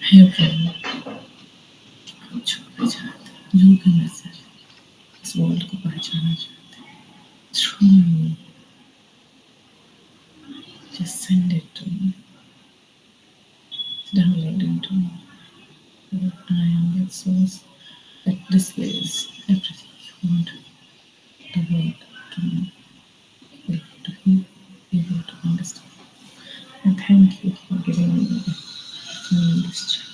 Hey everyone, I'm Chokra Jat. You can message. इस world को पहचाना चाहते हैं through me. Just send it to me. Download into me. That I am that source that displays everything you want the world to know, able to hear, able to understand. And thank you for giving me this chance.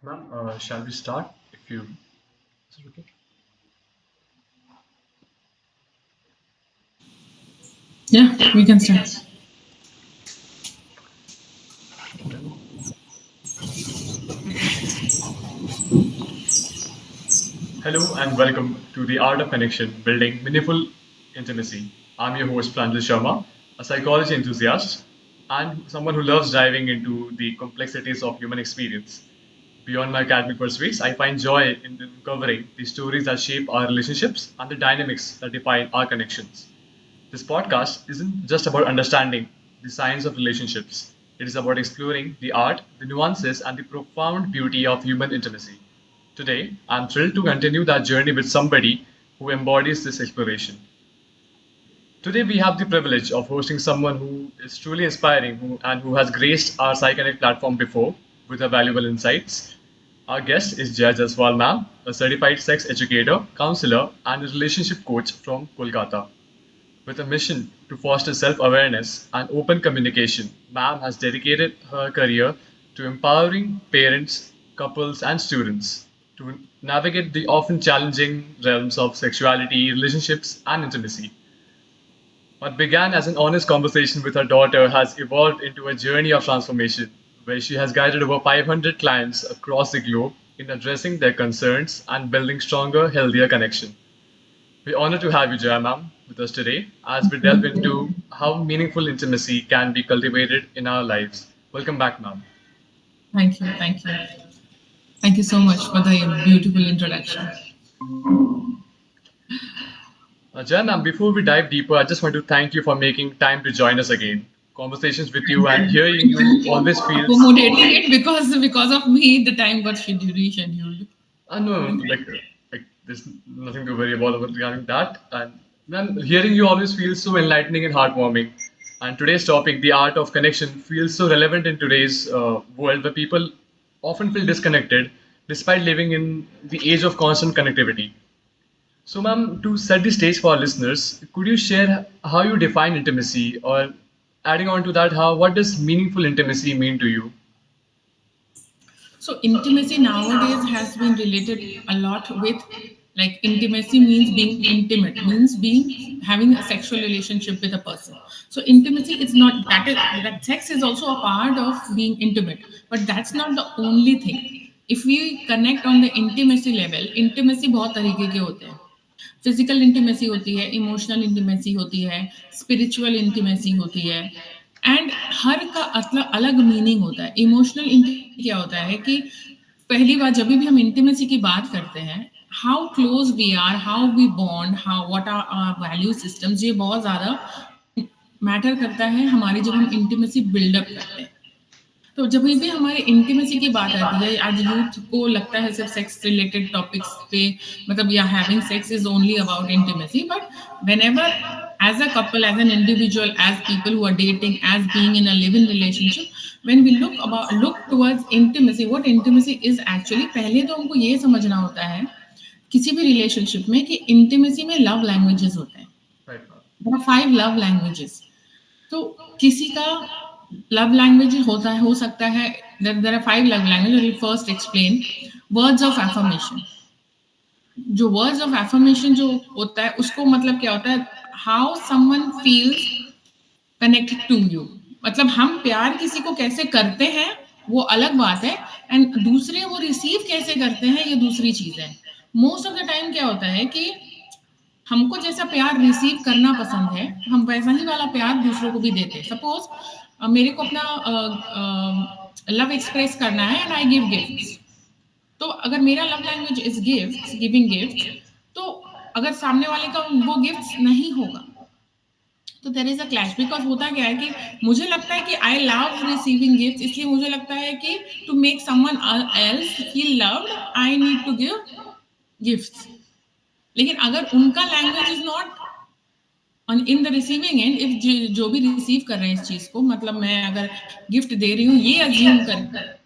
Ma'am, shall we start? If you, is it okay? Yeah, we can start. Hello and welcome to the Art of Connection, Building Meaningful Intimacy. I'm your host Pranjal Sharma, a psychology enthusiast and someone who loves diving into the complexities of human experience. Beyond my academic pursuits, I find joy in uncovering the stories that shape our relationships and the dynamics that define our connections. This podcast isn't just about understanding the science of relationships. It is about exploring the art, the nuances, and the profound beauty of human intimacy. Today, I'm thrilled to continue that journey with somebody who embodies this exploration. Today, we have the privilege of hosting someone who is truly inspiring and who has graced our PsyConnect platform before with her valuable insights. Our guest is Jaya Jaswal ma'am, a certified sex educator, counselor, and a relationship coach from Kolkata. With a mission to foster self awareness and open communication, Ma'am has dedicated her career to empowering parents, couples, and students to navigate the often challenging realms of sexuality, relationships, and intimacy. What began as an honest conversation with her daughter has evolved into a journey of transformation where she has guided over 500 clients across the globe in addressing their concerns and building stronger, healthier connection. We're honored to have you, Jaya ma'am, with us today as we delve into how meaningful intimacy can be cultivated in our lives. Welcome back, ma'am. Thank you, thank you. Thank you so much for the beautiful introduction. Jaya ma'am, before we dive deeper, I just want to thank you for making time to join us again. Conversations with you and hearing you always feels. Accommodating it because of me, the time got rescheduled. No, like there's nothing to worry about regarding that. And Ma'am, hearing you always feels so enlightening and heartwarming. And today's topic, the art of connection, feels so relevant in today's world where people often feel disconnected despite living in the age of constant connectivity. So, ma'am, to set the stage for our listeners, could you share how you define intimacy, or adding on to that, how what does meaningful intimacy mean to you? So intimacy nowadays has been related a lot with, like, intimacy means being intimate, means being having a sexual relationship with a person. So intimacy is not that is that sex is also a part of being intimate, but that's not the only thing. If we connect on the intimacy level, intimacy बहुत तरीके के होते हैं. Physical intimacy होती है, emotional intimacy होती है, spiritual intimacy होती है, एंड हर का मतलब अलग मीनिंग होता है. इमोशनल इंटीमेसी क्या होता है कि पहली बार जब भी हम इंटीमेसी की बात करते हैं, how close we are, how we bond, how what are value systems, ये बहुत ज्यादा मैटर करता है हमारी जब हम इंटीमेसी बिल्डअप करते हैं. तो जब भी हमारे इंटीमेसी की बात आती है, आज यूथ को लगता है सिर्फ सेक्स रिलेटेड टॉपिक्स पे, मतलब या having sex is only about intimacy, but whenever as a couple, as an individual, as people who are dating, as being in a live-in relationship, when we look towards intimacy, what intimacy is actually, पहले तो हमको ये समझना होता है किसी भी relationship में कि इंटीमेसी में लव लैंग्वेजेस होते हैं. Right. There are 5 love languages. तो किसी का लव लैंग्वेज होता है, हो सकता है, there are 5 love language. Will first explain words of affirmation. जो वर्ड्स ऑफ एफर्मेशन जो होता है, उसको मतलब क्या होता है, how someone feels connected to you. मतलब हम प्यार किसी को कैसे करते हैं वो अलग बात है, एंड दूसरे वो रिसीव कैसे करते हैं ये दूसरी चीज है. मोस्ट ऑफ द टाइम क्या होता है कि हमको जैसा प्यार रिसीव करना पसंद है, हम वैसा ही वाला प्यार दूसरों को भी देते हैं. सपोज मेरे को अपना लव एक्सप्रेस करना है एंड आई गिव गिफ्ट्स. तो अगर मेरा love language is gifts, giving gifts, तो अगर सामने वाले का वो गिफ्ट्स नहीं होगा तो there is a clash. Because होता क्या है कि मुझे लगता है कि आई लव रिसीविंग गिफ्ट्स, इसलिए मुझे लगता है कि to make someone else feel loved I need to give gifts. लेकिन अगर उनका language is not in the receiving end, if जो भी रिसीव कर रहे हैं इस चीज को, मतलब मैं अगर गिफ्ट दे रही हूँ ये अज्यूम कर,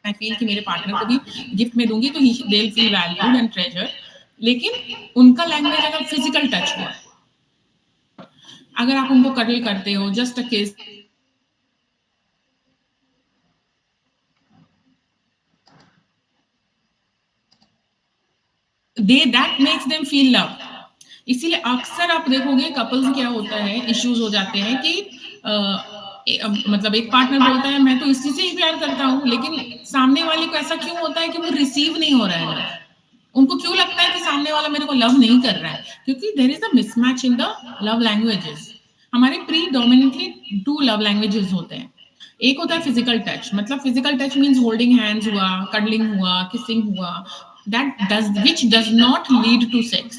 आई फील कि मेरे पार्टनर को भी गिफ्ट में दूंगी तो ही they will feel valued and treasure. लेकिन उनका लैंग्वेज अगर फिजिकल टच हुआ, अगर आप उनको कडल करते हो, जस्ट अ किस, that makes them feel love. इसीलिए अक्सर आप देखोगे कपल्स क्या होता है, इश्यूज हो जाते हैं कि मतलब एक पार्टनर बोलता है मैं तो इसी से ही प्यार करता हूँ, लेकिन सामने वाले को ऐसा क्यों होता है कि वो रिसीव नहीं हो रहा है लव. उनको क्यों लगता है कि सामने वाला मेरे को लव नहीं कर रहा है, क्योंकि there is a mismatch in the love languages. हमारे प्रीडोमिनेंटली 2 लव लैंग्वेजेस होते हैं. एक होता है फिजिकल टच, मतलब physical touch means holding hands हुआ, कडलिंग हुआ, किसिंग हुआ, that does not lead to sex.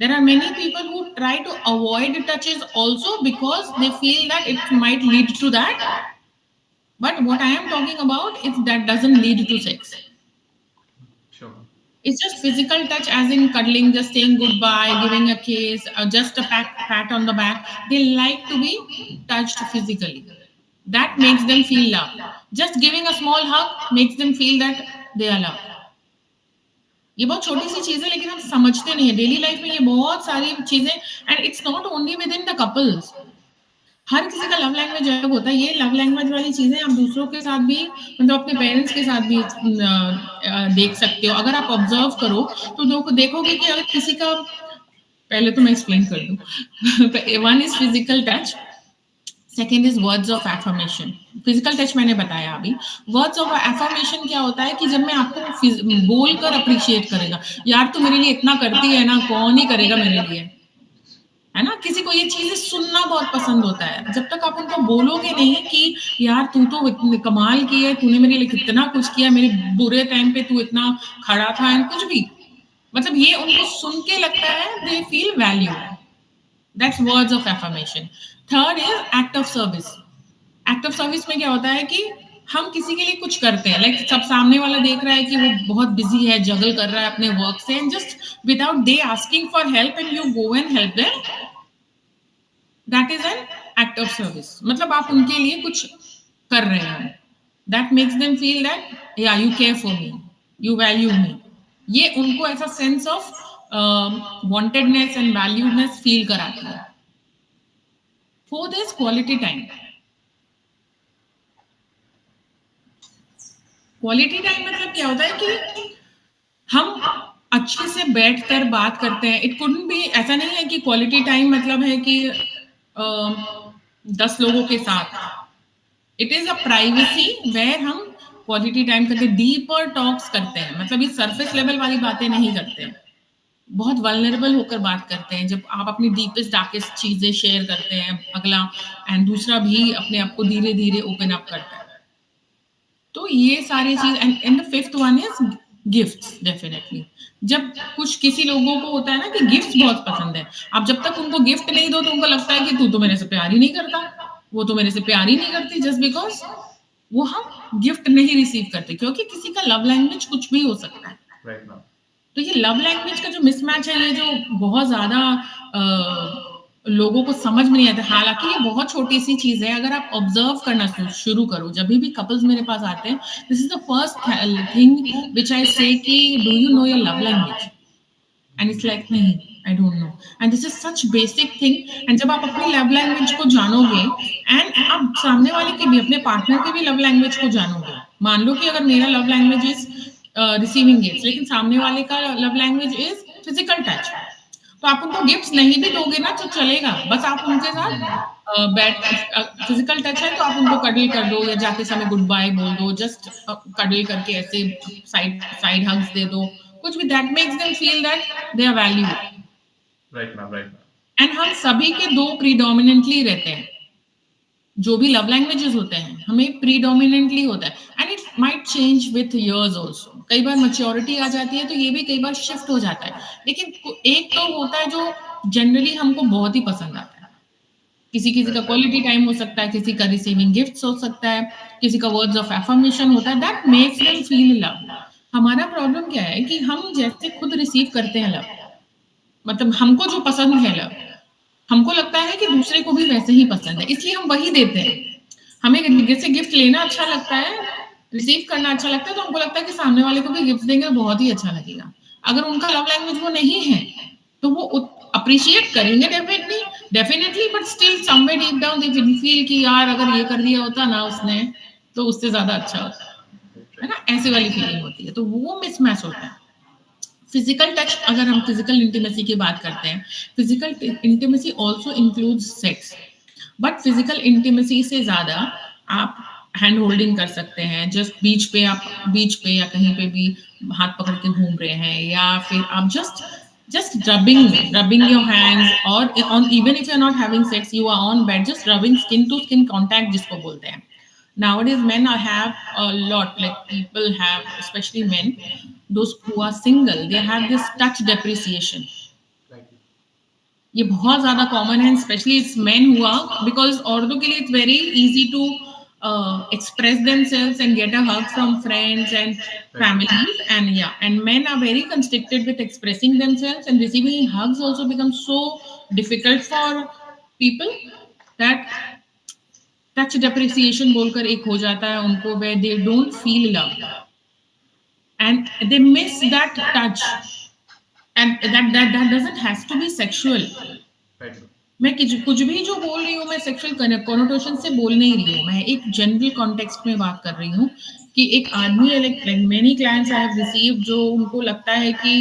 There are many people who try to avoid touches also because they feel that it might lead to that, but what I am talking about is that doesn't lead to sex. Sure. It's just physical touch, as in cuddling, just saying goodbye, giving a kiss, just a pat on the back. They like to be touched physically. That makes them feel love. Just giving a small hug makes them feel that they are loved. ये बहुत छोटी सी चीज है, लेकिन हम समझते नहीं है. डेली लाइफ में ये बहुत सारी चीजें, and it's not only within the couples. हर किसी का लव लैंग्वेज अलग होता है. ये लव लैंग्वेज वाली चीजें आप दूसरों के साथ भी, मतलब अपने पेरेंट्स के साथ भी देख सकते हो. अगर आप ऑब्जर्व करो तो देखोगे कि अगर किसी का, पहले तो मैं एक्सप्लेन कर दूं. One is physical touch, second is words of affirmation. Physical touch मैंने बताया अभी. वर्ड्स ऑफ एफर्मेशन क्या होता है कि जब मैं आपको बोलकर अप्रिशिएट करेगा, यार तू मेरे लिए इतना करती है ना, कौन ही करेगा मेरे लिए, है ना. किसी को ये चीजें सुनना बहुत पसंद होता है. जब तक आप उनको बोलोगे नहीं कि यार तू तो कमाल की है, तूने मेरे लिए कितना कुछ किया, मेरे बुरे टाइम पे तू इतना खड़ा था, एंड कुछ भी, मतलब ये उनको सुन के लगता है they feel value. That's words of affirmation. Third is act of service. Act of service में क्या होता है कि हम किसी के लिए कुछ करते हैं, लाइक सब सामने वाला देख रहा है कि वो बहुत बिजी है, जगल कर रहा है अपने वर्क से, and just without they asking for help and you go and help them, that is an act of service. मतलब आप उनके लिए कुछ कर रहे हो. That makes them feel that या you care for me, you value me. ये उनको ऐसा sense of wantedness and valuedness feel कराती है. For this quality time. Quality time मतलब क्या होता है कि हम अच्छे से बैठकर बात करते हैं. इट कुडंट बी, ऐसा नहीं है कि क्वालिटी टाइम मतलब है कि 10 लोगों के साथ. It is a privacy where हम क्वालिटी टाइम करते हैं, डीपर टॉक्स करते हैं. मतलब ये सरफेस लेवल वाली बातें नहीं करते हैं, बहुत वल्नरेबल होकर बात करते हैं. जब आप अपनी डीपेस्ट डार्केस्ट चीजें शेयर करते हैं अगला, एंड दूसरा भी अपने आप को धीरे धीरे ओपन अप करता है. तो ये सारी चीज. And the fifth one is gifts. Definitely जब कुछ किसी लोगों को होता है ना कि गिफ्ट्स बहुत पसंद है, आप जब तक उनको गिफ्ट नहीं दो तो उनको लगता है कि तू तो मेरे से प्यार ही नहीं करता, वो तो मेरे से प्यार ही नहीं करती, जस्ट बिकॉज वो हम गिफ्ट नहीं रिसीव करते, क्योंकि किसी का लव लैंग्वेज कुछ भी हो सकता है. Right now. तो ये लव लैंग्वेज का जो मिसमैच है, ये जो बहुत ज्यादा लोगों को समझ में नहीं आता. हालांकि ये बहुत छोटी सी चीज है, अगर आप ऑब्जर्व करना शुरू करो, जब भी कपल्स मेरे पास आते हैं, this is the first thing which I say कि do you know your love language, and it's like नहीं, I don't know. And this is such basic thing. And जब आप अपनी लव लैंग्वेज को जानोगे, एंड आप सामने वाले के भी, अपने पार्टनर के भी लव लैंग्वेज को जानोगे. मान लो कि अगर मेरा love language is receiving gift, लेकिन सामने वाले का love language is physical touch, तो आप उनको गिफ्ट्स नहीं भी दोगे ना तो चलेगा, बस आप उनके साथ बैठ, फिजिकल टच है तो आप उनको कडल कर दो, या जाते समय गुड बाय बोल दो, जस्ट कडल करके ऐसे साइड साइड हग्स दे दो, कुछ भी. That makes them feel that they are valued. Right, ma'am. Right, ma'am. And हम सभी के दो प्रीडोमिनेंटली रहते हैं. जो भी लव लैंग्वेजेस होते हैं हमें प्रीडोमिनेंटली होता है, and it might change with years also. कई बार मैच्योरिटी आ जाती है तो ये भी कई बार शिफ्ट हो जाता है. लेकिन एक तो होता है जो जनरली हमको बहुत ही पसंद आता है. किसी किसी का क्वालिटी टाइम हो सकता है, किसी का रिसीविंग गिफ्ट्स हो सकता है, किसी का वर्ड्स ऑफ एफर्मेशन होता है. That makes them feel love. हमारा प्रॉब्लम क्या है कि हम जैसे खुद रिसीव करते हैं लव, मतलब हमको जो पसंद है लव, हमको लगता है कि दूसरे को भी वैसे ही पसंद है, इसलिए हम वही देते हैं. हमें जैसे गिफ्ट लेना अच्छा लगता है, रिसीव करना अच्छा लगता है, तो हमको लगता है कि सामने वाले को भी गिफ्ट देंगे तो बहुत ही अच्छा लगेगा. अगर उनका लव लैंग्वेज वो नहीं है तो वो अप्रिशिएट करेंगे definitely definitely, but still somewhere deep down they will feel कि यार अगर ये कर दिया होता ना उसने तो उससे ज्यादा अच्छा होता है ना. ऐसे वाली फीलिंग होती है, तो वो मिसमैच होता है. फिजिकल टच, अगर हम फिजिकल इंटीमेसी की बात करते हैं, physical intimacy also includes sex, but physical intimacy से ज्यादा आप हैंड होल्डिंग कर सकते हैं. जस्ट बीच पे, आप बीच पे या कहीं पे भी हाथ पकड़ के घूम रहे हैं, या फिर आप just rubbing your hands, or on, even if you're not having sex, you are on bed just rubbing skin to skin contact जिसको बोलते हैं. Nowadays men have a lot, like people have, especially men, those who are single, they have this touch depreciation. Right. ये बहुत ज्यादा common है, specially it's men हुआ, because औरतों के लिए it's very easy to express themselves and get a hug from friends and families, and men are very constricted with expressing themselves, and receiving hugs also becomes so difficult for people that touch depreciation बोलकर एक हो जाता है उनको, where they don't feel love and they miss that touch, and that doesn't has to be sexual. Right. मैं कुछ भी जो बोल रही हूँ मैं सेक्सुअल कोनोटेशन से बोल नहीं रही हूँ, मैं एक जनरल कॉन्टेक्स्ट में बात कर रही हूँ कि एक आदमी, like many clients I have received, जो उनको लगता है कि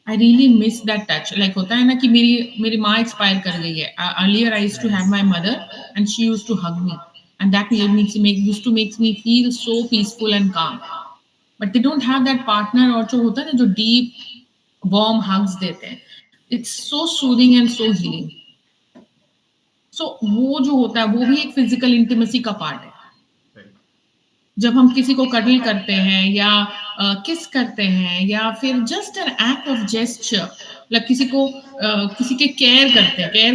I really miss that touch. Like होता है ना कि मेरी माँ एक्सपायर कर गई है, earlier I used to have my mother and she used to hug me, and that used to makes me feel so peaceful and calm, but they don't have that partner, और जो होता है ना जो deep warm hugs देते हैं, it's so soothing and so healing. So वो जो होता है वो भी एक physical intimacy का पार्ट है. Right. जब हम किसी को कडल करते हैं या किस करते हैं, या फिर just an act of gesture, मतलब किसी को किसी के केयर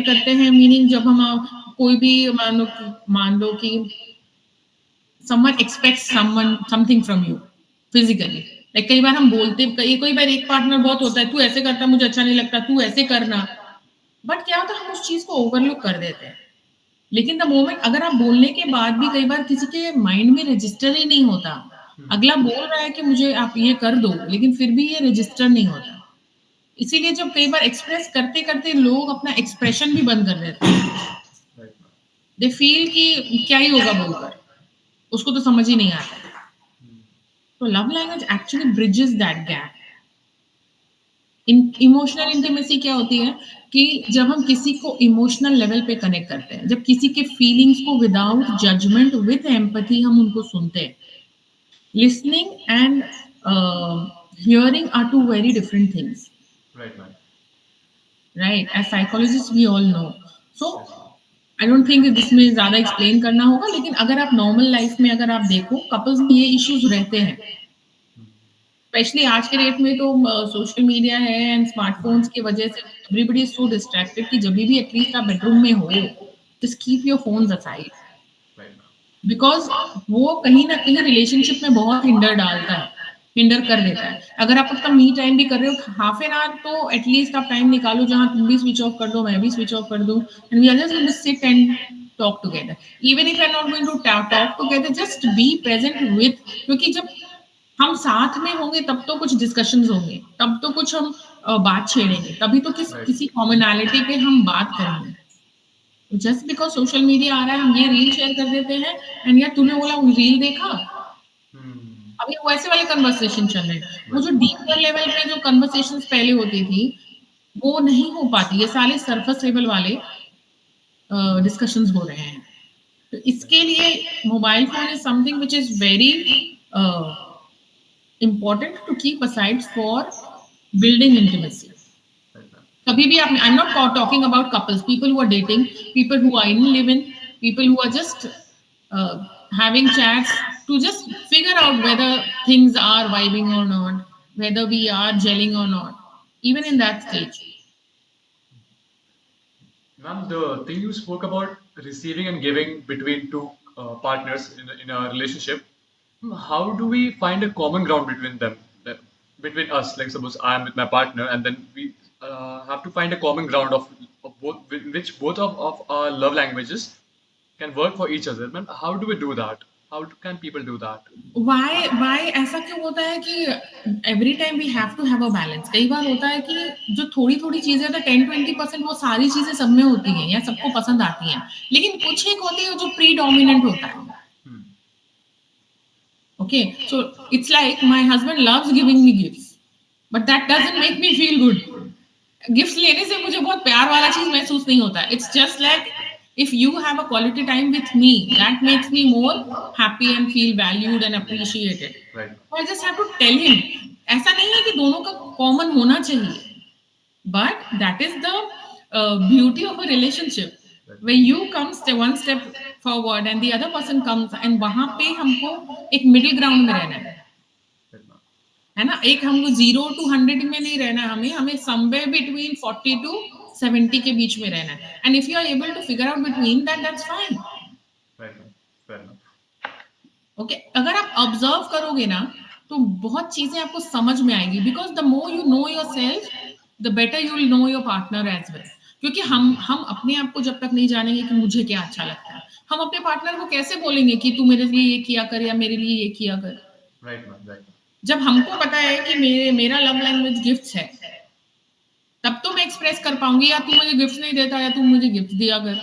करते हैं मीनिंग जब हम कोई भी मान लो कि someone expects someone something from you physically. Like कई बार हम बोलते, कोई बार एक पार्टनर बहुत होता है, तू ऐसे करता मुझे अच्छा नहीं लगता, तू ऐसे करना, बट क्या होता है हम उस चीज को ओवरलुक कर देते हैं। लेकिन द मोमेंट अगर आप बोलने के बाद भी कई बार किसी के माइंड में रजिस्टर ही नहीं होता, अगला बोल रहा है कि मुझे आप ये कर दो, लेकिन फिर भी ये रजिस्टर नहीं होता। इसीलिए जब कई बार एक्सप्रेस करते करते लोग अपना एक्सप्रेशन भी बंद कर देते हैं। Right. दे फील कि क्या ही होगा बोलकर, उसको तो समझ ही नहीं आता। तो love language actually bridges that gap. Emotional intimacy क्या होती है कि जब हम किसी को इमोशनल लेवल पे कनेक्ट करते हैं, जब किसी के फीलिंग्स को विदाउट जजमेंट विद एम्पैथी हम उनको सुनते हैं। Listening and hearing are two very different things, Right, man. Right? As psychologist we all know. So I don't think इसमें ज्यादा एक्सप्लेन करना होगा, लेकिन अगर आप नॉर्मल लाइफ में अगर आप देखो, कपल्स में ये इश्यूज रहते हैं। स्पेशली आज के डेट में तो सोशल मीडिया है एंड स्मार्टफोन्स की वजह से एवरीबडी इज सो डिस्ट्रैक्टेड कि जब भी एटलीस्ट आप बेडरूम में हो, just keep your phones aside, Right, man. Because वो कहीं ना कहीं रिलेशनशिप में बहुत हिंडर डालता है, हिंडर कर देता है। अगर आप अपना मी टाइम भी कर रहे हो, हाफ एन आवर तो एटलीस्ट आप टाइम निकालो जहां तुम भी स्विच ऑफ कर दो, मैं भी स्विच ऑफ कर दूं, and we are just going to sit and talk together. Even if I am not going to talk together, just be present with, क्योंकि जब हम साथ में होंगे तब तो कुछ डिस्कशंस होंगे, तब तो कुछ हम बात छेड़ेंगे, तभी तो Right. किसी कॉमनैलिटी पे हम बात करेंगे। जस्ट बिकॉज सोशल मीडिया आ रहा है, हम ये रील शेयर कर देते हैं, एंड यार तूने बोला रील देखा, अभी वैसे वाले कन्वर्सेशन चल रहे हैं। वो जो डीपर लेवल पे जो कन्वर्सेशन पहले होती थी, वो नहीं हो पाती, ये सारे सरफेस लेवल वाले डिस्कशंस हो रहे हैं। तो इसके लिए mobile phone is something which is very important to keep aside for building intimacy. Right, man. कभी भी आप, I'm not talking about couples, people who are dating, people who are in live-in, people who are just having chats to just figure out whether things are vibing or not, whether we are gelling or not, even in that stage. Ma'am, the thing you spoke about receiving and giving between two partners in a relationship, how do we find a common ground between them, between us? Like, suppose I am with my partner, and then we have to find a common ground of both, which both of our love languages can work for each other. Ma'am, how do we do that? Can people do that? Why ऐसा क्यों होता है कि every time we have to have a balance? कई बार होता है कि जो थोड़ी-थोड़ी चीज़ें तो 10-20% वो सारी चीज़ें सब में होती हैं या सबको पसंद आती हैं। लेकिन कुछ एक होती है जो प्रीडोमिनेंट होता है। Okay, so it's like my husband loves giving me gifts, but that doesn't make me feel good. Gift लेने से मुझे बहुत प्यार वाला चीज महसूस नहीं होता। It's just like if you have a quality time with me, that makes me more happy and feel valued and appreciated. Right. I just have to tell him. ऐसा नहीं है कि दोनों का कॉमन होना चाहिए, but that is the beauty of a relationship, when you come one step forward and the other person comes, and वहां पे हमको एक मिडिल ग्राउंड में रहना है, Right, ma'am. है ना? एक हमको 0 to 100 में नहीं रहना, हमें समवेयर बिटवीन 40 to 70 के बीच में रहना है। And if you are able to figure out between that, that's fine. Right, ma'am. Fair enough. Okay, अगर आप ऑब्जर्व करोगे ना तो बहुत चीजें आपको समझ में आएंगी, because the more you know yourself, the better you will know your partner as well. क्योंकि हम अपने आप को जब तक नहीं जानेंगे कि मुझे क्या अच्छा लगता है, हम अपने पार्टनर को कैसे बोलेंगे कि तू मेरे लिए ये किया कर या मेरे लिए ये किया कर? Right, ma'am. Right, ma'am. जब हमको पता है कि मेरा लव लैंग्वेज गिफ्ट्स है, तब तो मैं एक्सप्रेस कर पाऊंगी। या तू मुझे गिफ्ट नहीं देता, या तू मुझे गिफ्ट दिया कर।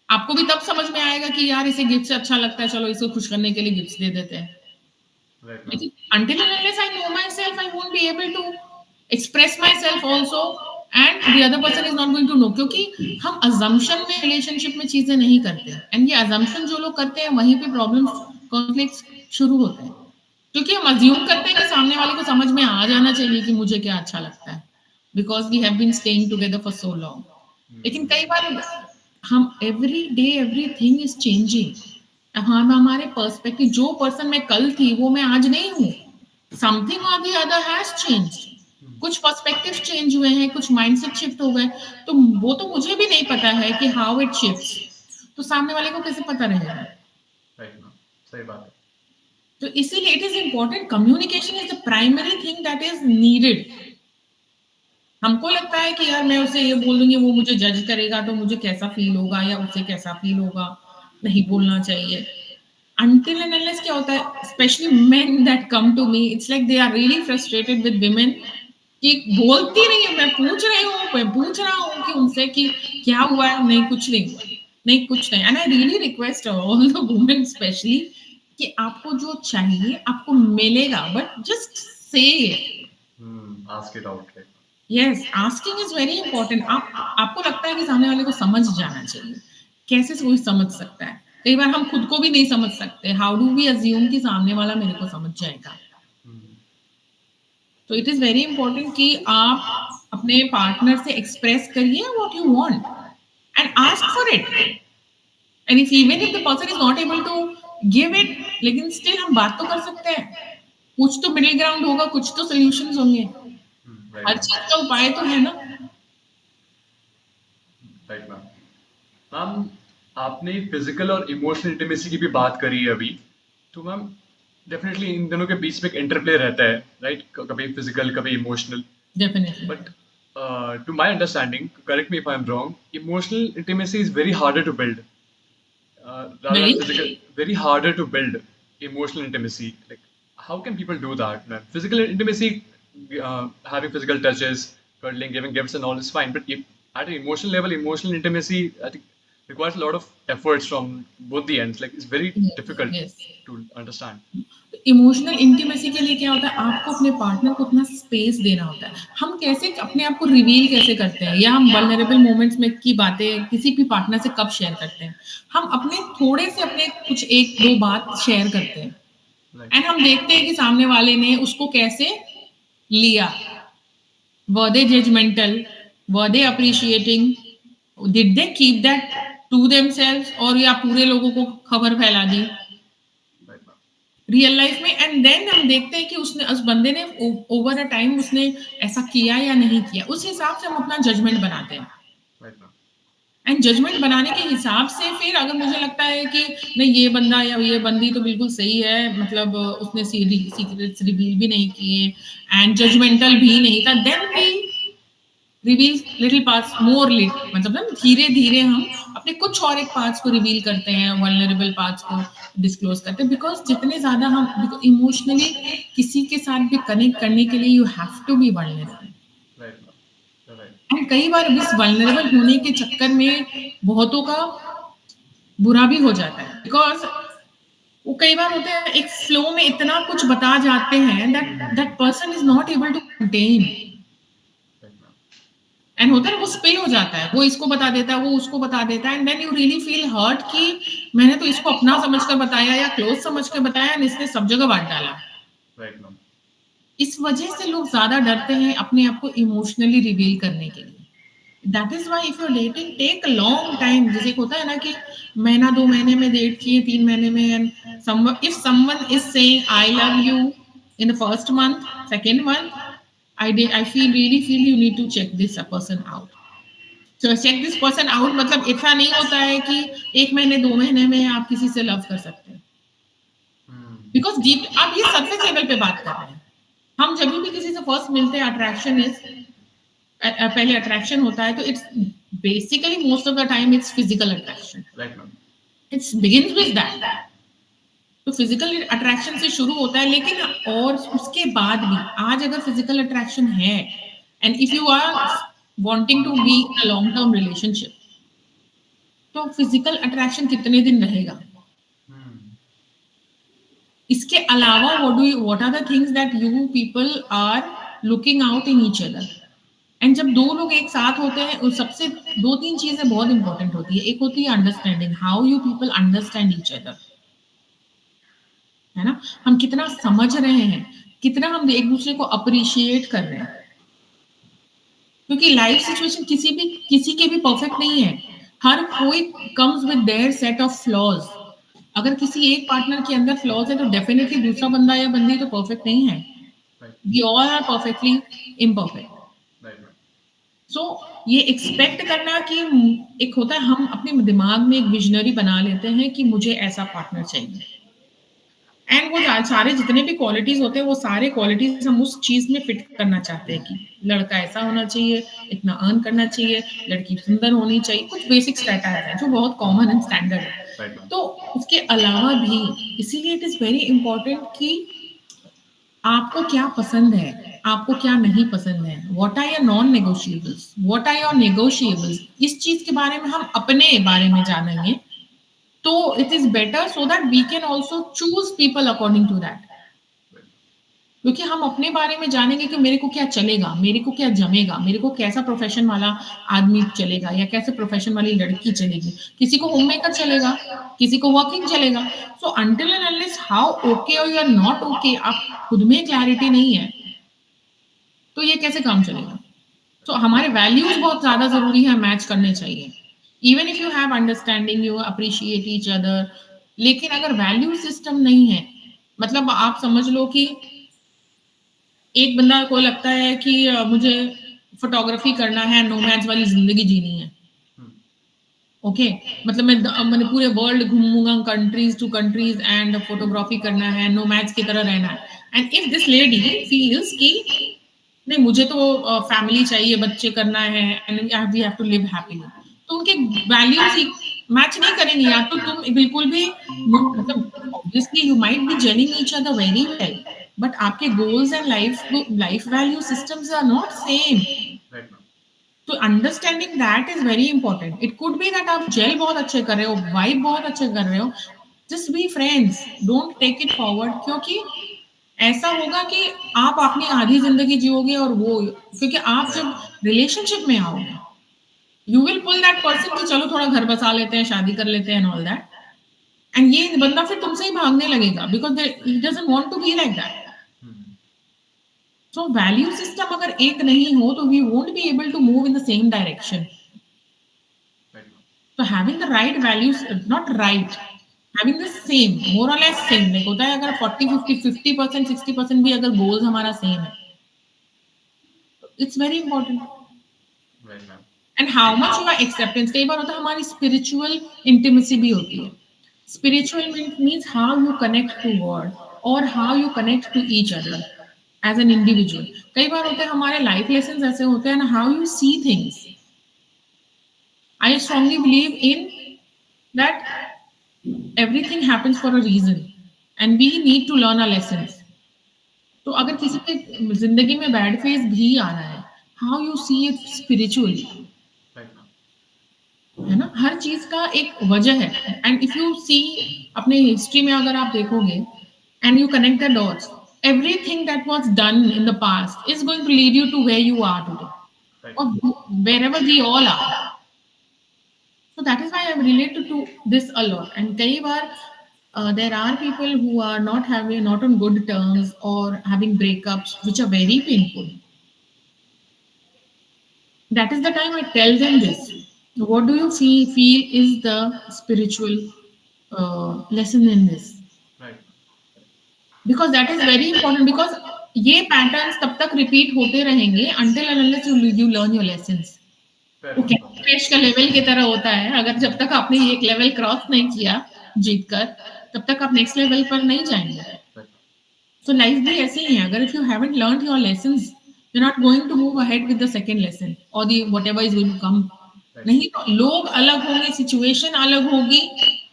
आपको भी तब समझ में आएगा कि यार इसे गिफ्ट से अच्छा लगता है, चलो इसे खुश करने के लिए गिफ्ट दे देते हैं। Right, ma'am. लेकिन until and unless I know myself, I won't be able to express myself also, and the other person is not going to know. क्योंकि हम assumption में रिलेशनशिप में चीजें नहीं करते हैं, एंड ये assumption जो लोग करते हैं वहीं पे प्रॉब्लम्स, कॉन्फ्लिक्ट्स शुरू होते हैं। क्योंकि हम अज्यूम करते हैं कि सामने वाले को समझ में आ जाना चाहिए कि मुझे क्या अच्छा लगता है, because we have been staying together for so long. लेकिन कई बार हम every day everything is changing. हमारे पर्सपेक्टिव, जो पर्सन मैं कल थी वो मैं आज नहीं हूँ। समथिंग और द अदर हैज चेंज्ड। कुछ पर्सपेक्टिव चेंज हुए हैं, कुछ माइंडसेट शिफ्ट हो गए, तो वो तो मुझे भी नहीं पता है कि हाउ इट शिफ्ट्स। तो सामने वाले को कैसे पता रहेगा? Right. सही बात है। तो इसीलिए it is important, communication is the primary thing that is needed. हमको लगता है कि यार मैं उसे ये बोल दूंगी वो मुझे जज करेगा तो मुझे कैसा फील होगा या उसे कैसा फील होगा, नहीं बोलना चाहिए। until and unless क्या होता है, specially men that come to me, it's like they are really frustrated with women कि बोलती नहीं है, मैं पूछ रहा हूँ कि उनसे कि क्या हुआ है, नहीं कुछ नहीं हुआ, नहीं कुछ नहीं। And I really request all the women specially कि आपको जो चाहिए आपको मिलेगा, but just say it. Ask it out. Yes, asking is very important. आपको लगता है कि सामने वाले को समझ जाना चाहिए, कैसे कोई समझ सकता है? कई बार हम खुद को भी नहीं समझ सकते, हाउ डू वी अज्यूम कि सामने वाला मेरे को समझ जाएगा? तो इट इज वेरी इंपॉर्टेंट कि आप अपने पार्टनर से एक्सप्रेस करिए what you want and ask for it. And if even if the person is not able to give it, लेकिन स्टिल हम बात तो कर सकते हैं। कुछ तो मिडिल ग्राउंड होगा, कुछ तो सॉल्यूशंस होंगे। हर चीज का उपाय तो है ना। Right ma'am. मैम, आपने फिजिकल और इमोशनल इंटीमेसी की भी बात करी है अभी, तो मैम डेफिनेटली इन दोनों के बीच में एक इंटरप्ले रहता है, राइट? कभी फिजिकल कभी emotional. Definitely. But to my understanding, correct me if I'm wrong, emotional intimacy is very harder to build, rather very than physical. Very harder to build emotional intimacy. Like, how can people do that, man? Physical intimacy, having physical touches, cuddling, giving gifts, and all is fine. But if, at an emotional level, emotional intimacy, I think, requires a lot of efforts from both the ends. Like, it's very difficult yes. to understand. Emotional intimacy के लिए क्या होता है, आपको अपने partner को उतना space देना होता है। हम कैसे अपने आप को रिवील कैसे करते हैं, या हम वल्नरेबल मोमेंट्स में की बातें किसी भी पार्टनर से कब शेयर करते हैं? हम अपने थोड़े से अपने कुछ एक दो बात शेयर करते हैं Right. एंड हम देखते हैं कि सामने वाले ने उसको कैसे लिया। Were they judgmental, were they appreciating, did they keep that to themselves, और या पूरे लोगों को खबर फैला दी Right, ma'am. रियल लाइफ में। एंड देन हम देखते हैं कि उसने, उस बंदे ने ओवर अ टाइम उसने ऐसा किया या नहीं किया, उस हिसाब से हम अपना जजमेंट बनाते हैं। Right, ma'am. एंड जजमेंट बनाने के हिसाब से फिर अगर मुझे लगता है कि नहीं ये बंदा या ये बंदी तो बिल्कुल सही है, मतलब उसने सीक्रेट्स रिवील भी नहीं किए एंड जजमेंटल भी नहीं था, then we reveal little parts more lit, मतलब ना धीरे धीरे हम अपने कुछ और एक पार्ट्स को रिवील करते हैं, वल्नरेबल पार्ट्स को डिस्क्लोज करते हैं। बिकॉज जितने ज्यादा हम इमोशनली किसी के साथ भी कनेक्ट करने के लिए you have to be vulnerable. Right, ma'am. You're right. एंड कई बार इस वल्नरेबल होने के चक्कर में बहुतों का बुरा भी हो जाता है, बिकॉज वो कई बार होते हैं एक फ्लो में इतना कुछ बता जाते हैं that that person is not able to contain. Right, ma'am. And होता है वो स्पिल हो जाता है, वो इसको बता देता है, वो उसको बता देता है, and then you really feel hurt कि मैंने तो इसको अपना समझकर बताया या क्लोज समझकर बताया एंड इसने सब जगह बांट डाला। Right, ma'am. इस वजह से लोग ज्यादा डरते हैं अपने आप को इमोशनली रिवील करने के लिए। That is why if you're dating take a long time. जैसे एक होता है ना कि महीना 2 महीने में डेट किए, 3 महीने में, and if someone is saying I love you in the first month, second month, I feel really feel you need to check this person out. So check this person out मतलब इतना नहीं होता है कि 1 महीने 2 महीने में आप किसी से लव कर सकते हैं, बिकॉज डीप आप ये सरफेस लेवल पे बात कर रहे हैं। हम जब भी किसी से फर्स्ट मिलते हैं, अट्रैक्शन इज पहले अट्रैक्शन होता है, तो it's basically most of the time it's physical attraction, Right, ma'am. It's begins with that. तो फिजिकल अट्रैक्शन से शुरू होता है, लेकिन और उसके बाद भी आज अगर फिजिकल अट्रैक्शन है and if you are wanting to be in a long term relationship, तो फिजिकल अट्रैक्शन कितने दिन रहेगा? इसके अलावा what are the things that you people are looking out in each other? And जब दो लोग एक साथ होते हैं, उस सबसे 2-3 चीजें बहुत इंपॉर्टेंट होती है। एक होती है understanding, how you people understand each other, है ना? हम कितना समझ रहे हैं, कितना हम एक दूसरे को अप्रिशिएट कर रहे हैं, क्योंकि लाइफ सिचुएशन किसी के भी परफेक्ट नहीं है। हर कोई comes with their set of flaws. अगर किसी एक पार्टनर के अंदर फ्लॉज है तो डेफिनेटली दूसरा बंदा या बंदी तो परफेक्ट नहीं है। Right. We all are perfectly imperfect. Right, ma'am. So ये एक्सपेक्ट करना कि एक होता है हम अपने दिमाग में एक विजनरी बना लेते हैं कि मुझे ऐसा पार्टनर चाहिए, एंड वो सारे जितने भी क्वालिटीज होते हैं वो सारे क्वालिटीज हम उस चीज में फिट करना चाहते हैं कि लड़का ऐसा होना चाहिए, इतना अर्न करना चाहिए, लड़की सुंदर होनी चाहिए, कुछ बेसिक स्टेटस है जो बहुत कॉमन एंड स्टैंडर्ड है। Right, ma'am. तो उसके अलावा भी इसीलिए इट इज वेरी इंपॉर्टेंट कि आपको क्या पसंद है, आपको क्या नहीं पसंद है, what are your non negotiables, what are your negotiables, इस चीज के बारे में हम अपने बारे में जानेंगे तो it is better so that we can also choose people according to that. क्योंकि हम अपने बारे में जानेंगे कि मेरे को क्या चलेगा, मेरे को क्या जमेगा, मेरे को कैसा प्रोफेशन वाला आदमी चलेगा या कैसे प्रोफेशन वाली लड़की चलेगी। किसी को होम मेकर चलेगा, किसी को वर्किंग चलेगा। So until and unless how okay और यू आर नॉट ओके, आप खुद में क्लैरिटी नहीं है तो ये कैसे काम चलेगा। तो हमारे वैल्यूज बहुत ज्यादा जरूरी है, मैच करने चाहिए। Even if you have understanding, you appreciate each other, लेकिन अगर वैल्यू सिस्टम नहीं है, मतलब आप समझ लो कि एक बंदा को लगता है कि मुझे फोटोग्राफी करना है, नोमैड्स वाली जिंदगी जीनी है। Hmm. ओके, मतलब मैंने पूरे वर्ल्ड घूमूंगा, countries to countries, and photography करना है, नोमैड्स की तरह रहना है। And if this lady feels कि नहीं, मुझे तो फैमिली चाहिए, बच्चे करना है, and we have to live happily, तो उनके वैल्यूज मैच नहीं करेंगे। या तो तुम बिल्कुल भी मतलब obviously you might be jelling each other very well, but आपके goals and life value systems are not same. Right, ma'am. तो understanding that is very important. It could be that आप जेल बहुत अच्छे कर रहे हो, वाइब बहुत अच्छे कर रहे हो, just be friends, don't take it forward. क्योंकि ऐसा होगा कि आप अपनी आधी जिंदगी जियोगे और वो, क्योंकि आप जब रिलेशनशिप में आओगे you will pull that person कि चलो थोड़ा घर बसा लेते हैं, शादी कर लेते हैं एंड ऑल दैट, एंड ये बंदा फिर तुमसे ही भागने लगेगा because he doesn't want to be like that. Hmm. So value system अगर एक नहीं हो तो we won't be able to move in the same direction. Right, ma'am. So having the right values, not right, having the same, more or less same, like होता है अगर 40 50 50% 60% भी अगर goals हमारा same है, it's very important. Right, ma'am. And how much you are acceptance, कई बार होता है हमारी spiritual intimacy भी होती है। Spiritual means how you connect to God or how you connect to each other as an individual. कई बार होते हैं हमारे life lessons ऐसे होते हैं ना, how you see things. I strongly believe in that everything happens for a reason and we need to learn our lessons. तो अगर किसी के जिंदगी में बैड फेज भी आ रहा है, how you see it spiritually, Right, ma'am. है ना, हर चीज का एक वजह है। एंड इफ यू सी अपने हिस्ट्री में अगर आप देखोगे and you connect the dots, everything that was done in the past is going to lead you to where you are today Right, or ma'am. wherever we all are. So that is why I'm related to this a lot. And कई बार there are people who are not on good terms or having breakups which are very painful. That is the time I tell them this. What do you feel is the spiritual lesson in this? Right. Because that is very important. Because ये patterns तब तक repeat होते रहेंगे until and unless you learn your lessons. Fair वो enough, candy ma'am. Crush का level की तरह होता है, अगर जब तक आपने ये एक लेवल क्रॉस नहीं किया जीत कर, तब तक आप नेक्स्ट लेवल पर नहीं जाएंगे। Right, तो लाइफ भी ऐसे ही है, अगर if you haven't learned your lessons you are not going to move ahead with the second lesson और the whatever is going to come. right, नहीं तो लोग अलग होंगे, सिचुएशन अलग होगी,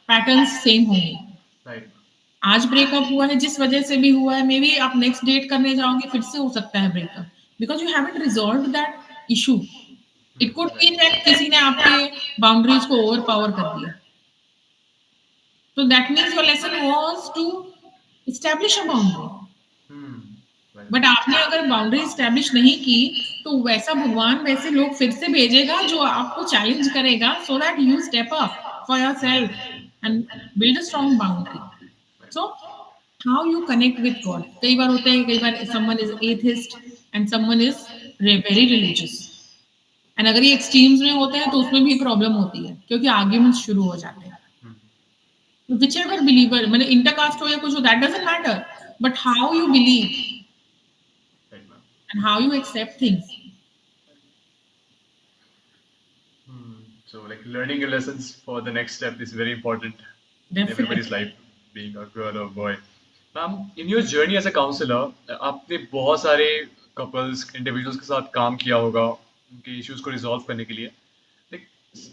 पैटर्न्स सेम होंगे। right, आज ब्रेकअप हुआ है जिस वजह से भी हुआ है, मे बी आप नेक्स्ट डेट करने जाओगे फिर से हो सकता है breakup, because you haven't resolve that issue. It could be that किसी ने आपके बाउंड्रीज को ओवर पावर कर दिया, तो that means your lesson was to establish a boundary. Hmm. Right, but ma'am. आपने अगर बाउंड्री एस्टैब्लिश नहीं की तो वैसा भगवान वैसे लोग फिर से भेजेगा जो आपको चैलेंज करेगा, so that you step up for yourself and build a strong boundary. Right. So how you connect with God, कई बार होता है, कई बार someone is atheist and someone is very religious, and अगर ये एक्सट्रीम्स में होते हैं तो उसमें भी प्रॉब्लम होती है क्योंकि आर्ग्यूमेंट्स शुरू हो जाते हैं। Hmm. whichever believer, मैंने इंटरकास्ट हो या कुछ हो, that doesn't matter, but how you believe Right, ma'am. And how you accept things. Hmm. So, like learning your lessons for the next step is very important in definitely everybody's life, being a girl or boy. Ma'am, in your journey as a counsellor आपने बहुत सारे couples individuals के साथ काम किया होगा उनके issues को रिजॉल्व करने के लिए। एक,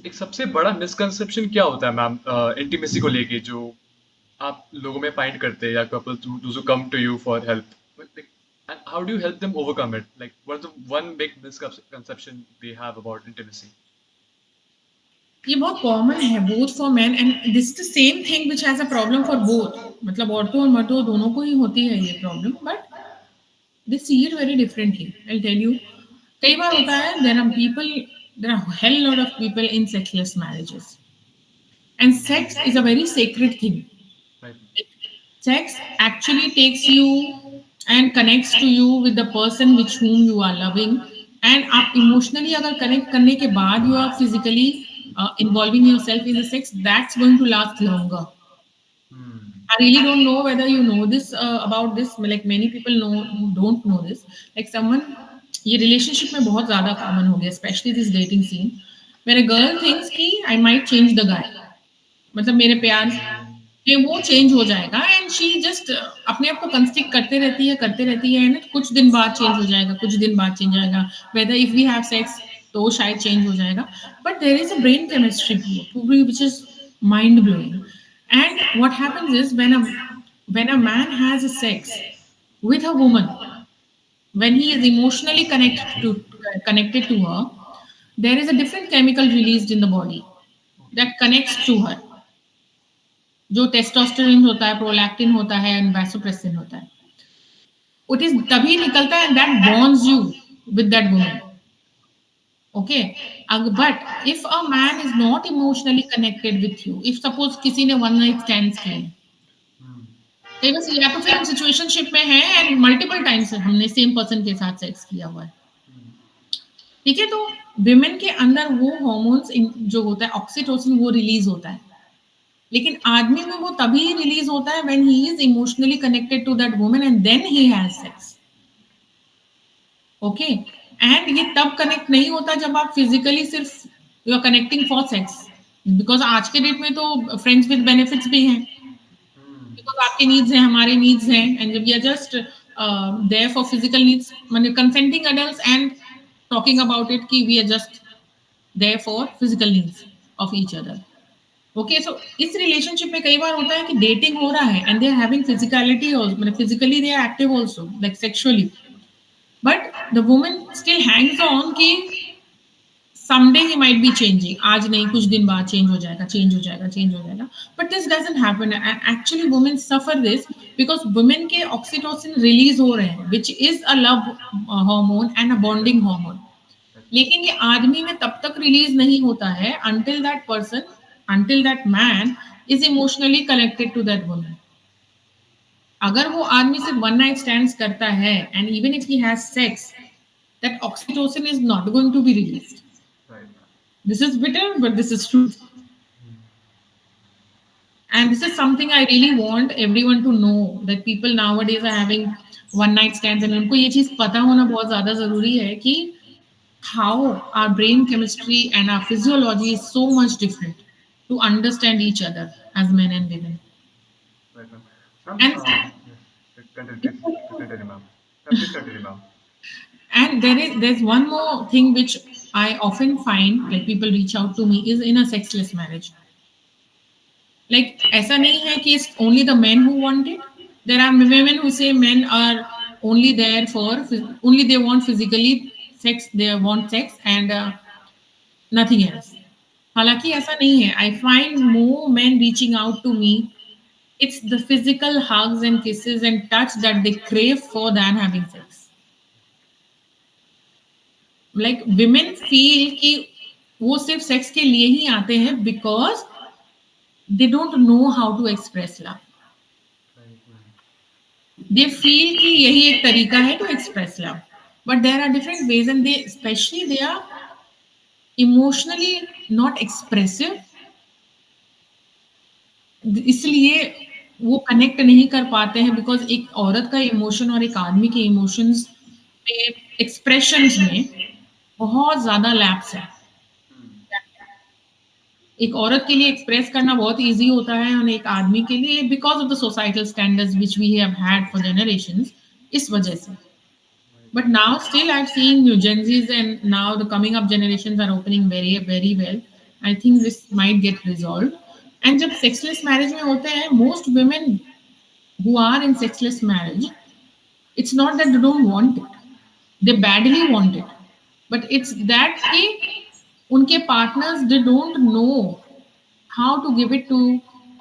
एक सबसे बड़ा मिसकंसेप्शन क्या होता है मैम इंटीमेसी को लेके, जो आप लोगों में फाइंड करते हैं या couples who come to you for help, like, and how do you help them overcome it, like what's the one big misconception they have about intimacy? ये बहुत कॉमन है both for man and this is the same thing which has a problem for both, मतलब औरतों और मर्दों दोनों को ही होती है ये problem, but they see it very differently. I tell you, कई बार होता है there are hell lot of people in sexless marriages and sex is a very sacred thing. Right. Sex actually takes you and connects to you with the person which whom you are loving, and आप emotionally अगर connect करने के बाद you are physically involving yourself in the sex, that's going to last longer. Hmm. I really don't know whether you know this about this. Like many people know don't know this. Like someone, ये relationship में बहुत ज़्यादा common हो गया, especially this dating scene, where a girl thinks कि I might change the guy. मतलब मेरे प्यार ये वो चेंज हो जाएगा एंड शी जस्ट अपने आप को कंस्ट्रिक्ट करते रहती है एंड कुछ दिन बाद चेंज हो जाएगा, कुछ दिन बाद चेंज आएगा, whether if we have sex तो शायद चेंज हो जाएगा, but there is a brain chemistry पूरी which is mind blowing. And what happens is when a man has a sex with a woman, when he is emotionally connected to her, there is a different chemical released in the body that connects to her, जो testosterone होता है, prolactin होता है and vasopressin होता है, it is तभी निकलता है that bonds you with that woman. Okay, but if a man is not emotionally connected with you, if suppose किसी ने वन नाइट स्टैंड्स किए हैं, Hmm. कई बार या तो फिर हम सिचुएशनशिप में हैं एंड मल्टीपल टाइम्स हमने सेम पर्सन के साथ सेक्स किया हुआ है, ठीक है, तो विमेन के अंदर वो हॉर्मोन्स जो होता है ऑक्सीटोसिन वो रिलीज होता है, लेकिन आदमी में वो तभी रिलीज होता है when he is emotionally connected to that woman and then he has sex. Okay, and ये तब कनेक्ट नहीं होता जब आप फिजिकली सिर्फ you are connecting for sex, because आज के डेट में तो फ्रेंड्स विद बेनिफिट्स भी हैं, Hmm. बिकॉज आपके नीड्स हैं, हमारे नीड्स हैं, and we are just there for physical needs, माने consenting adults and talking about it कि we are just there for physical needs of each other. Okay, so इस relationship में कई बार होता है कि डेटिंग हो रहा है and they are having physicality, मतलब physically they are active also like sexually, but the woman still hangs on कि someday he might be changing, आज नहीं कुछ दिन बाद चेंज हो जाएगा, चेंज हो जाएगा, चेंज हो जाएगा, but this doesn't happen actually. Women suffer this because women के ऑक्सीटोसिन रिलीज हो रहे हैं which is a love hormone and a bonding hormone, लेकिन ये आदमी में तब तक रिलीज नहीं होता है until that person, until that man is emotionally connected to that woman. अगर वो आदमी सिर्फ वन नाइट स्टैंड्स करता है and even if he has sex, that oxytocin is not going to be released. Right. This is bitter, but this is truth. And this is something I really want everyone to know, that people nowadays are having one night stands and उनको ये चीज पता होना बहुत ज्यादा जरूरी है कि how our brain chemistry and our physiology is so much different to understand each other as men and women. Right, ma'am. Ma'am, And yes. Continue, please. Continue, ma'am. Ma'am, please continue, ma'am. there's one more thing which I often find like people reach out to me is in a sexless marriage. Like ऐसा नहीं है कि it's only the men who want it. There are women who say men are only there for only they want physically sex, they want sex and nothing else. हालांकि ऐसा नहीं है. I find more men reaching out to me. It's the physical hugs and kisses and touch that they crave for than having sex. Like women feel कि वो सिर्फ sex के लिए ही आते हैं because they don't know how to express love. Right, ma'am. They feel कि यही एक तरीका है to express love. But there are different ways and they especially they are emotionally not expressive, इसलिए वो कनेक्ट नहीं कर पाते हैं बिकॉज एक औरत का इमोशन और एक आदमी के इमोशंस में एक्सप्रेशंस में बहुत ज्यादा लैप्स है। एक औरत के लिए एक्सप्रेस करना बहुत ईज़ी होता है और एक आदमी के लिए because of the societal standards which we have had for generations, इस वजह से। Right, But now still I've seen new Gen Zs and now the coming up generations are opening very, very well. I think this might get resolved. And जब sexless marriage में होते हैं, most women who are in sexless marriage, it's not that they don't want it. They badly want it. But it's that कि उनके partners, they don't know how to give it to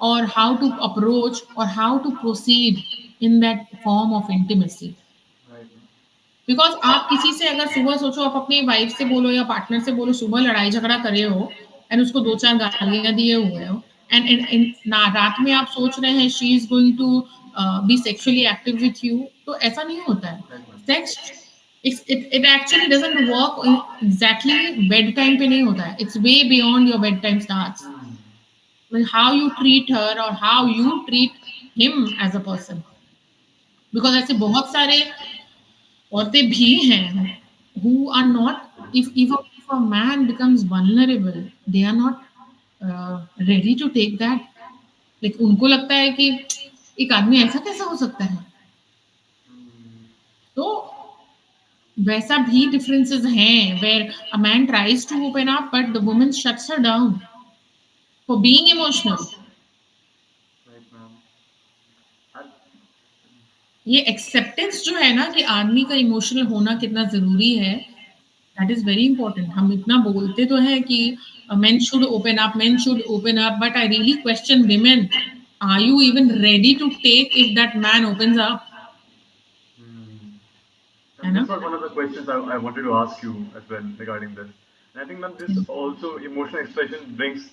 or how to approach or how to proceed in that form of intimacy. right, because आप किसी से अगर सुबह सोचो आप अपनी वाइफ से बोलो या पार्टनर से बोलो सुबह लड़ाई झगड़ा करे हो एंड उसको दो चार गालियां दिए हुए हो एंड ना रात में आप सोच रहे हैं she is going to be sexually active with you, तो ऐसा नहीं होता है। right, ma'am. Sex it actually doesn't work exactly bed time पे नहीं होता है, it's way beyond your bed time starts, how you treat her और how you treat him as a person. Because ऐसे बहुत सारे औरतें भी हैं who are not, if a man becomes vulnerable, they are not ready to take that, like उनको लगता है कि एक आदमी ऐसा कैसा हो सकता है। तो वैसा भी डिफरेंसेस हैं where a man tries to open up but the woman shuts her down for being emotional। Right, ma'am. And ये एक्सेप्टेंस जो है ना कि आदमी का इमोशनल होना कितना जरूरी है, दैट इज वेरी इंपॉर्टेंट। हम इतना बोलते तो हैं कि men should open up, men should open up, but I really question women, are you even ready to take if that man opens up, है ना? this was one of the questions I wanted to ask you as well regarding this. And I think, ma'am, this also emotional expression brings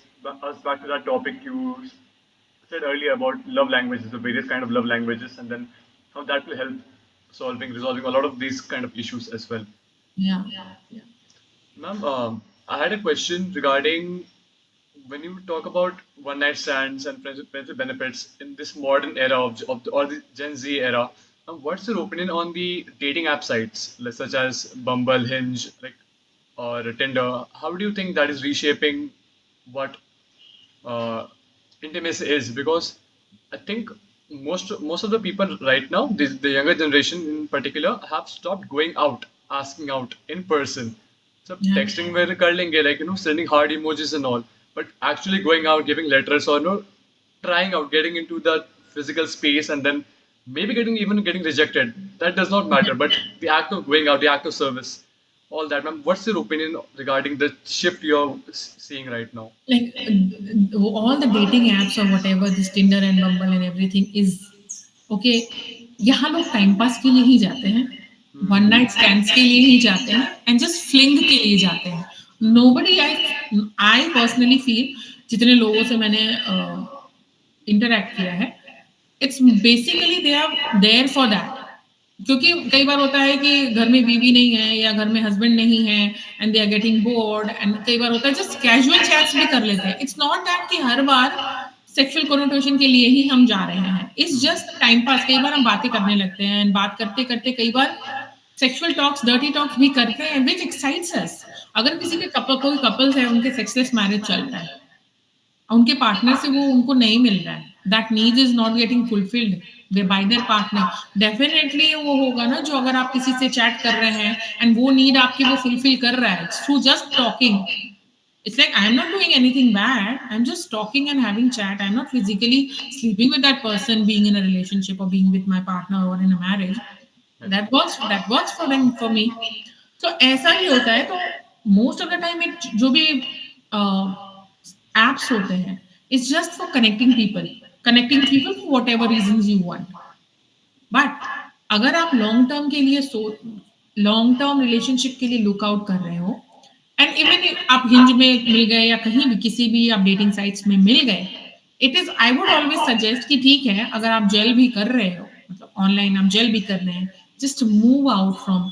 us back to that topic you said earlier about love languages, the various kind of love languages, and then how that will help resolving a lot of these kind of issues as well. या या Ma'am, I had a question regarding when you talk about one night stands and friendship benefits in this modern era or the Gen Z era, what's your opinion on the dating app sites such as Bumble, Hinge, like or Tinder? How do you think that is reshaping what uh, intimacy is? Because I think most of the people right now, the younger generation in particular, have stopped going out, asking out in person. So या texting में कर लेंगे, like sending heart emojis and all, but actually going out, giving letters or trying out, getting into the physical space and then maybe getting rejected. That does not matter. But the act of going out, the act of service, all that, ma'am. What's your opinion regarding the shift you're seeing right now? like all the dating apps or whatever, this Tinder and Bumble and everything is okay। यहाँ लोग time pass के लिए ही जाते हैं, one night stands के लिए ही जाते हैं एंड जस्ट फ्लिंग के लिए जाते हैं। नोबडी, आई पर्सनली फील, जितने लोगों से मैंने इंटरेक्ट किया है, it's basically they are there for that. क्योंकि कई बार होता है कि घर में बीवी नहीं है या घर में हस्बैंड नहीं है and they are getting bored, and कई बार होता है जस्ट कैजुअल चैट्स भी कर लेते हैं। इट्स नॉट दैट कि हर बार सेक्सुअल कोनोटेशन के लिए ही हम जा रहे हैं, इट्स जस्ट टाइम पास। कई बार हम बातें करने लगते हैं एंड बात करते करते कई बार सेक्सुअल टॉक्स, डर्टी टॉक्स भी करते हैं व्हिच एक्साइट्स अस। अगर किसी के कोई कपल्स है, उनके सेक्सलेस मैरिज चल रहा है, उनके पार्टनर से वो उनको नहीं मिल रहा है, that need is not getting fulfilled by there partner, definitely वो होगा ना जो अगर आप किसी से चैट कर रहे हैं एंड वो नीड आपकी वो फुलफिल कर रहा है through just talking. It's like I'm not doing anything bad. I'm just talking and having chat. I'm not physically sleeping with that person, being in a relationship or being with my partner or in a marriage. That works for them, for me. So ऐसा ही होता है। तो most of the time it जो भी apps होते हैं, it's just for connecting people for whatever reasons you want. But अगर आप लॉन्ग टर्म के लिए लॉन्ग टर्म रिलेशनशिप के लिए लुक आउट कर रहे हो एंड इवन आप हिंज में मिल गए या कहीं भी किसी भी आप डेटिंग साइट्स में मिल गए, it is, I would always suggest कि ठीक है अगर आप जेल भी कर रहे हो, मतलब ऑनलाइन आप जेल भी कर रहे हैं, just move out from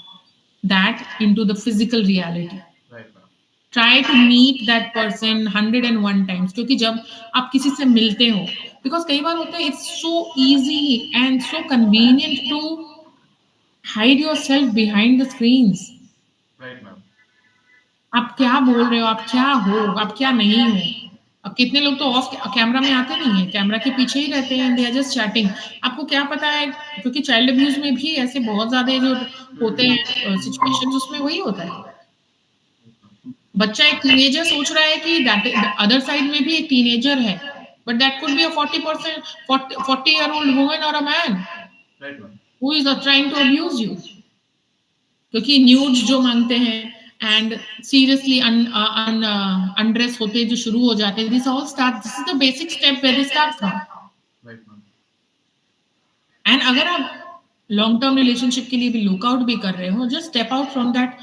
that into the physical reality. Right, ma'am. Try to meet that person 101 times, क्योंकि जब आप किसी से मिलते हो, बिकॉज कई बार होता है it's so easy and so convenient to hide yourself behind the screens. Right, ma'am. आप क्या बोल रहे हो, आप क्या हो, आप क्या नहीं हो, अब कितने लोग तो ऑफ कैमरा में आते नहीं है, कैमरा के पीछे ही रहते हैं, दे आर जस्ट चैटिंग। आपको क्या पता है, क्योंकि चाइल्ड अब्यूज में भी ऐसे बहुत ज्यादा जो होते हैं सिचुएशंस, उसमें वही होता है। बच्चा एक टीनेजर सोच रहा है कि दैट अदर साइड में भी एक टीनेजर है, but that could be a 40 year old woman और a man right ma'am. Who is trying to abuse you, क्योंकि न्यूड्स जो मांगते हैं एंड सीरियसली अनड्रेस होते जो शुरू हो जाते हैं, this is the basic step where they start from. Right ma'am. And अगर आप लॉन्ग टर्म रिलेशनशिप के लिए भी लुकआउट भी कर रहे हो, just step out from that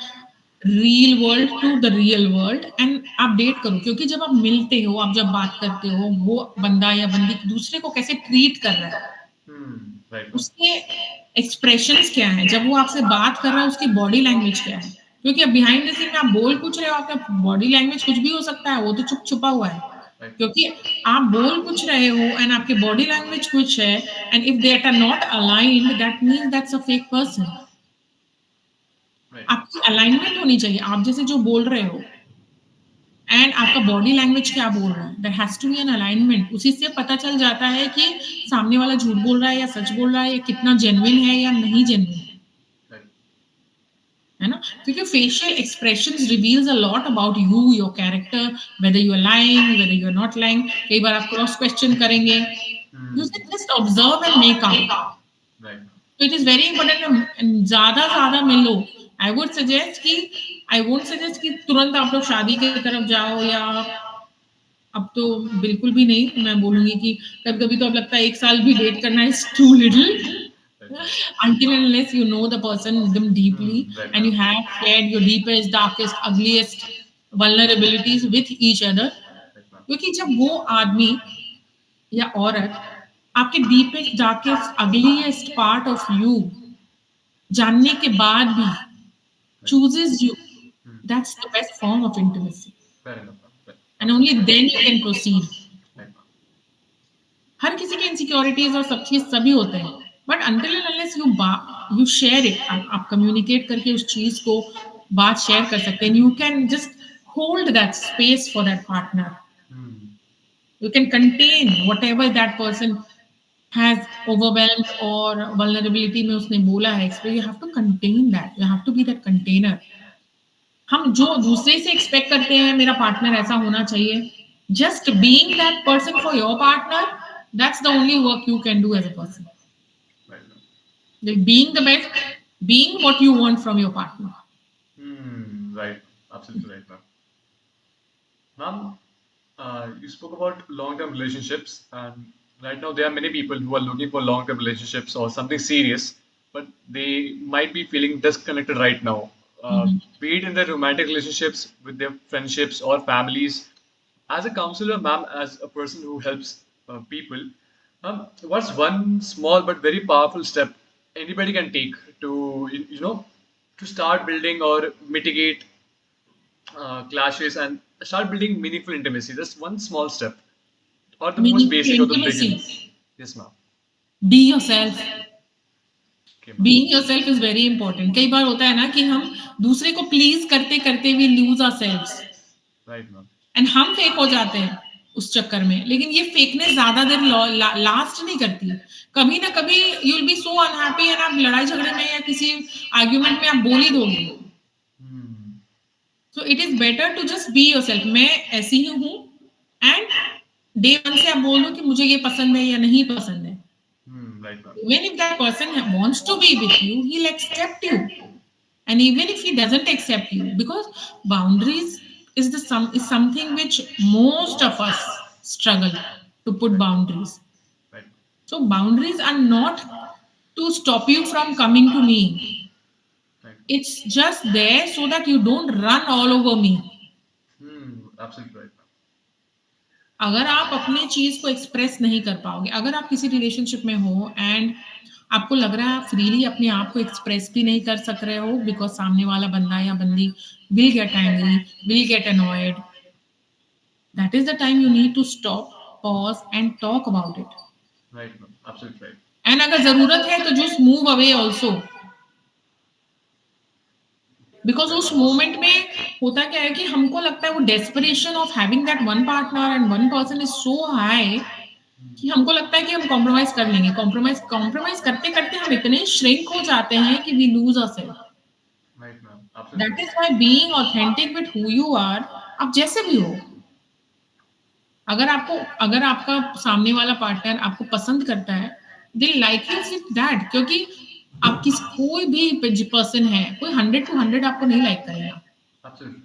real world to the real world and आप डेट करो, क्योंकि जब आप मिलते हो, आप जब बात करते हो, वो बंदा या बंदी दूसरे को कैसे ट्रीट कर रहा है, राइट मैम। उसके एक्सप्रेशंस क्या हैं, जब वो आपसे बात कर रहा है उसकी बॉडी लैंग्वेज क्या है, क्योंकि अब बिहाइंड द सीन में आप बोल कुछ रहे हो, आपका बॉडी लैंग्वेज कुछ भी हो सकता है, वो तो चुप छुपा हुआ है। राइट। क्योंकि आप बोल कुछ रहे हो एंड आपके बॉडी लैंग्वेज कुछ है, and if that are not aligned, that means that's a fake person. Right. आपकी अलाइनमेंट होनी चाहिए, आप जैसे जो बोल रहे हो एंड आपका बॉडी लैंग्वेज क्या बोल रहा है, there has to be an alignment. उसी से पता चल जाता है कि सामने वाला झूठ बोल रहा है या सच बोल रहा है, या कितना जेन्युइन है या नहीं जेन्युइन है, राइट। है ना? क्योंकि facial expressions reveals a lot about you, your character, whether you are lying, whether you are not lying. कई बार आप क्रॉस क्वेश्चन करेंगे, you just observe and make out. Right. तो इट इज वेरी इंपॉर्टेंट, ज्यादा ज्यादा मिलो। I would suggest कि I won't suggest कि तुरंत आप लोग शादी की तरफ जाओ, या अब तो बिल्कुल भी नहीं। मैं बोलूंगी कि कभी कभी तो अब लगता है 1 साल भी डेट करना is too little, until and unless you know the person them deeply Right, and you ma'am. have shared your deepest, darkest, ugliest vulnerabilities with each other। Right, ma'am. क्योंकि जब वो आदमी या औरत आपके deepest, darkest, ugliest part of you जानने के बाद भी chooses you, that's the best form of intimacy, Fair enough, ma'am. Fair. and only Absolutely. then you can proceed। Right, ma'am. हर किसी के इनसिक्योरिटीज और सब चीज सभी होते हैं, but until and unless you share it, आप कम्युनिकेट करके उस चीज को बात शेयर कर सकते हैं, you can just hold that space for that partner, you can contain whatever that person has overwhelmed और वल्नरेबिलिटी में उसने बोला है, you have to contain that, you have to be that container. हम जो दूसरे से एक्सपेक्ट करते हैं मेरा पार्टनर ऐसा होना चाहिए, just being that person for your partner, that's the only work you can do as a person, Right, ma'am. like being the best, being what you want from your partner। Right. Absolutely right, ma'am. Ma'am, you spoke about long-term relationships, and right now there are many people who are looking for long-term relationships or something serious, but they might be feeling disconnected right now. Be it in their romantic relationships, with their friendships or families. As a counselor, ma'am, as a person who helps people, what's one small but very powerful step anybody can take to, to start building or mitigate clashes and start building meaningful intimacy? Just one small step, or the most Meaningful basic or the intimacy, beginning. Yes, ma'am. be yourself। Okay, ma'am. Being yourself is very important. कई बार होता है ना कि हम दूसरे को please करते करते we lose ourselves Right, ma'am. And हम फेक हो जाते हैं उस चक्कर में, लेकिन ये फेकनेस ज्यादा देर लास्ट नहीं करती। कभी ना कभी you will be so unhappy and आप लड़ाई झगड़े में या किसी आर्ग्यूमेंट में आप बोल ही दोगे। So it is better to just be yourself. मैं ऐसी ही हूँ एंड डे वन से आप बोल दो कि मुझे ये पसंद है या नहीं पसंद है। Right, ma'am. Even if that person wants to be with you, he'll accept you, and even if he doesn't accept you, because boundaries is something which most of us struggle to put boundaries। Right. So boundaries are not to stop you from coming to me, Right. it's just there so that you don't run all over me। Absolutely right, ma'am. अगर आप अपनी चीज को express नहीं कर पाओगे, अगर आप किसी रिलेशनशिप में हो एंड आपको लग रहा है आप फ्रीली अपने आप को एक्सप्रेस भी नहीं कर सक रहे हो, बिकॉज सामने वाला बंदा या बंदी will get angry, will get annoyed, that is the time you need to stop, pause and talk about it. Right, ma'am. Absolutely right. And अगर जरूरत है तो just move away also. Because उस मोमेंट में होता क्या है कि हमको लगता है वो desperation of having that one partner and one person is so high कि हमको लगता है कि हम कॉम्प्रोमाइज कर लेंगे, कॉम्प्रोमाइज कॉम्प्रोमाइज करते करते हम इतने श्रिंक हो जाते हैं कि we lose ourself. Right, ma'am. That Absolutely. Is why being authentic with who you are, आप जैसे भी हो, अगर आपका सामने वाला पार्टनर आपको पसंद करता है, they like you with that, क्योंकि आप किस कोई भी पर्सन है, कोई 100 to 100 आपको नहीं लाइक करेगा. Absolutely.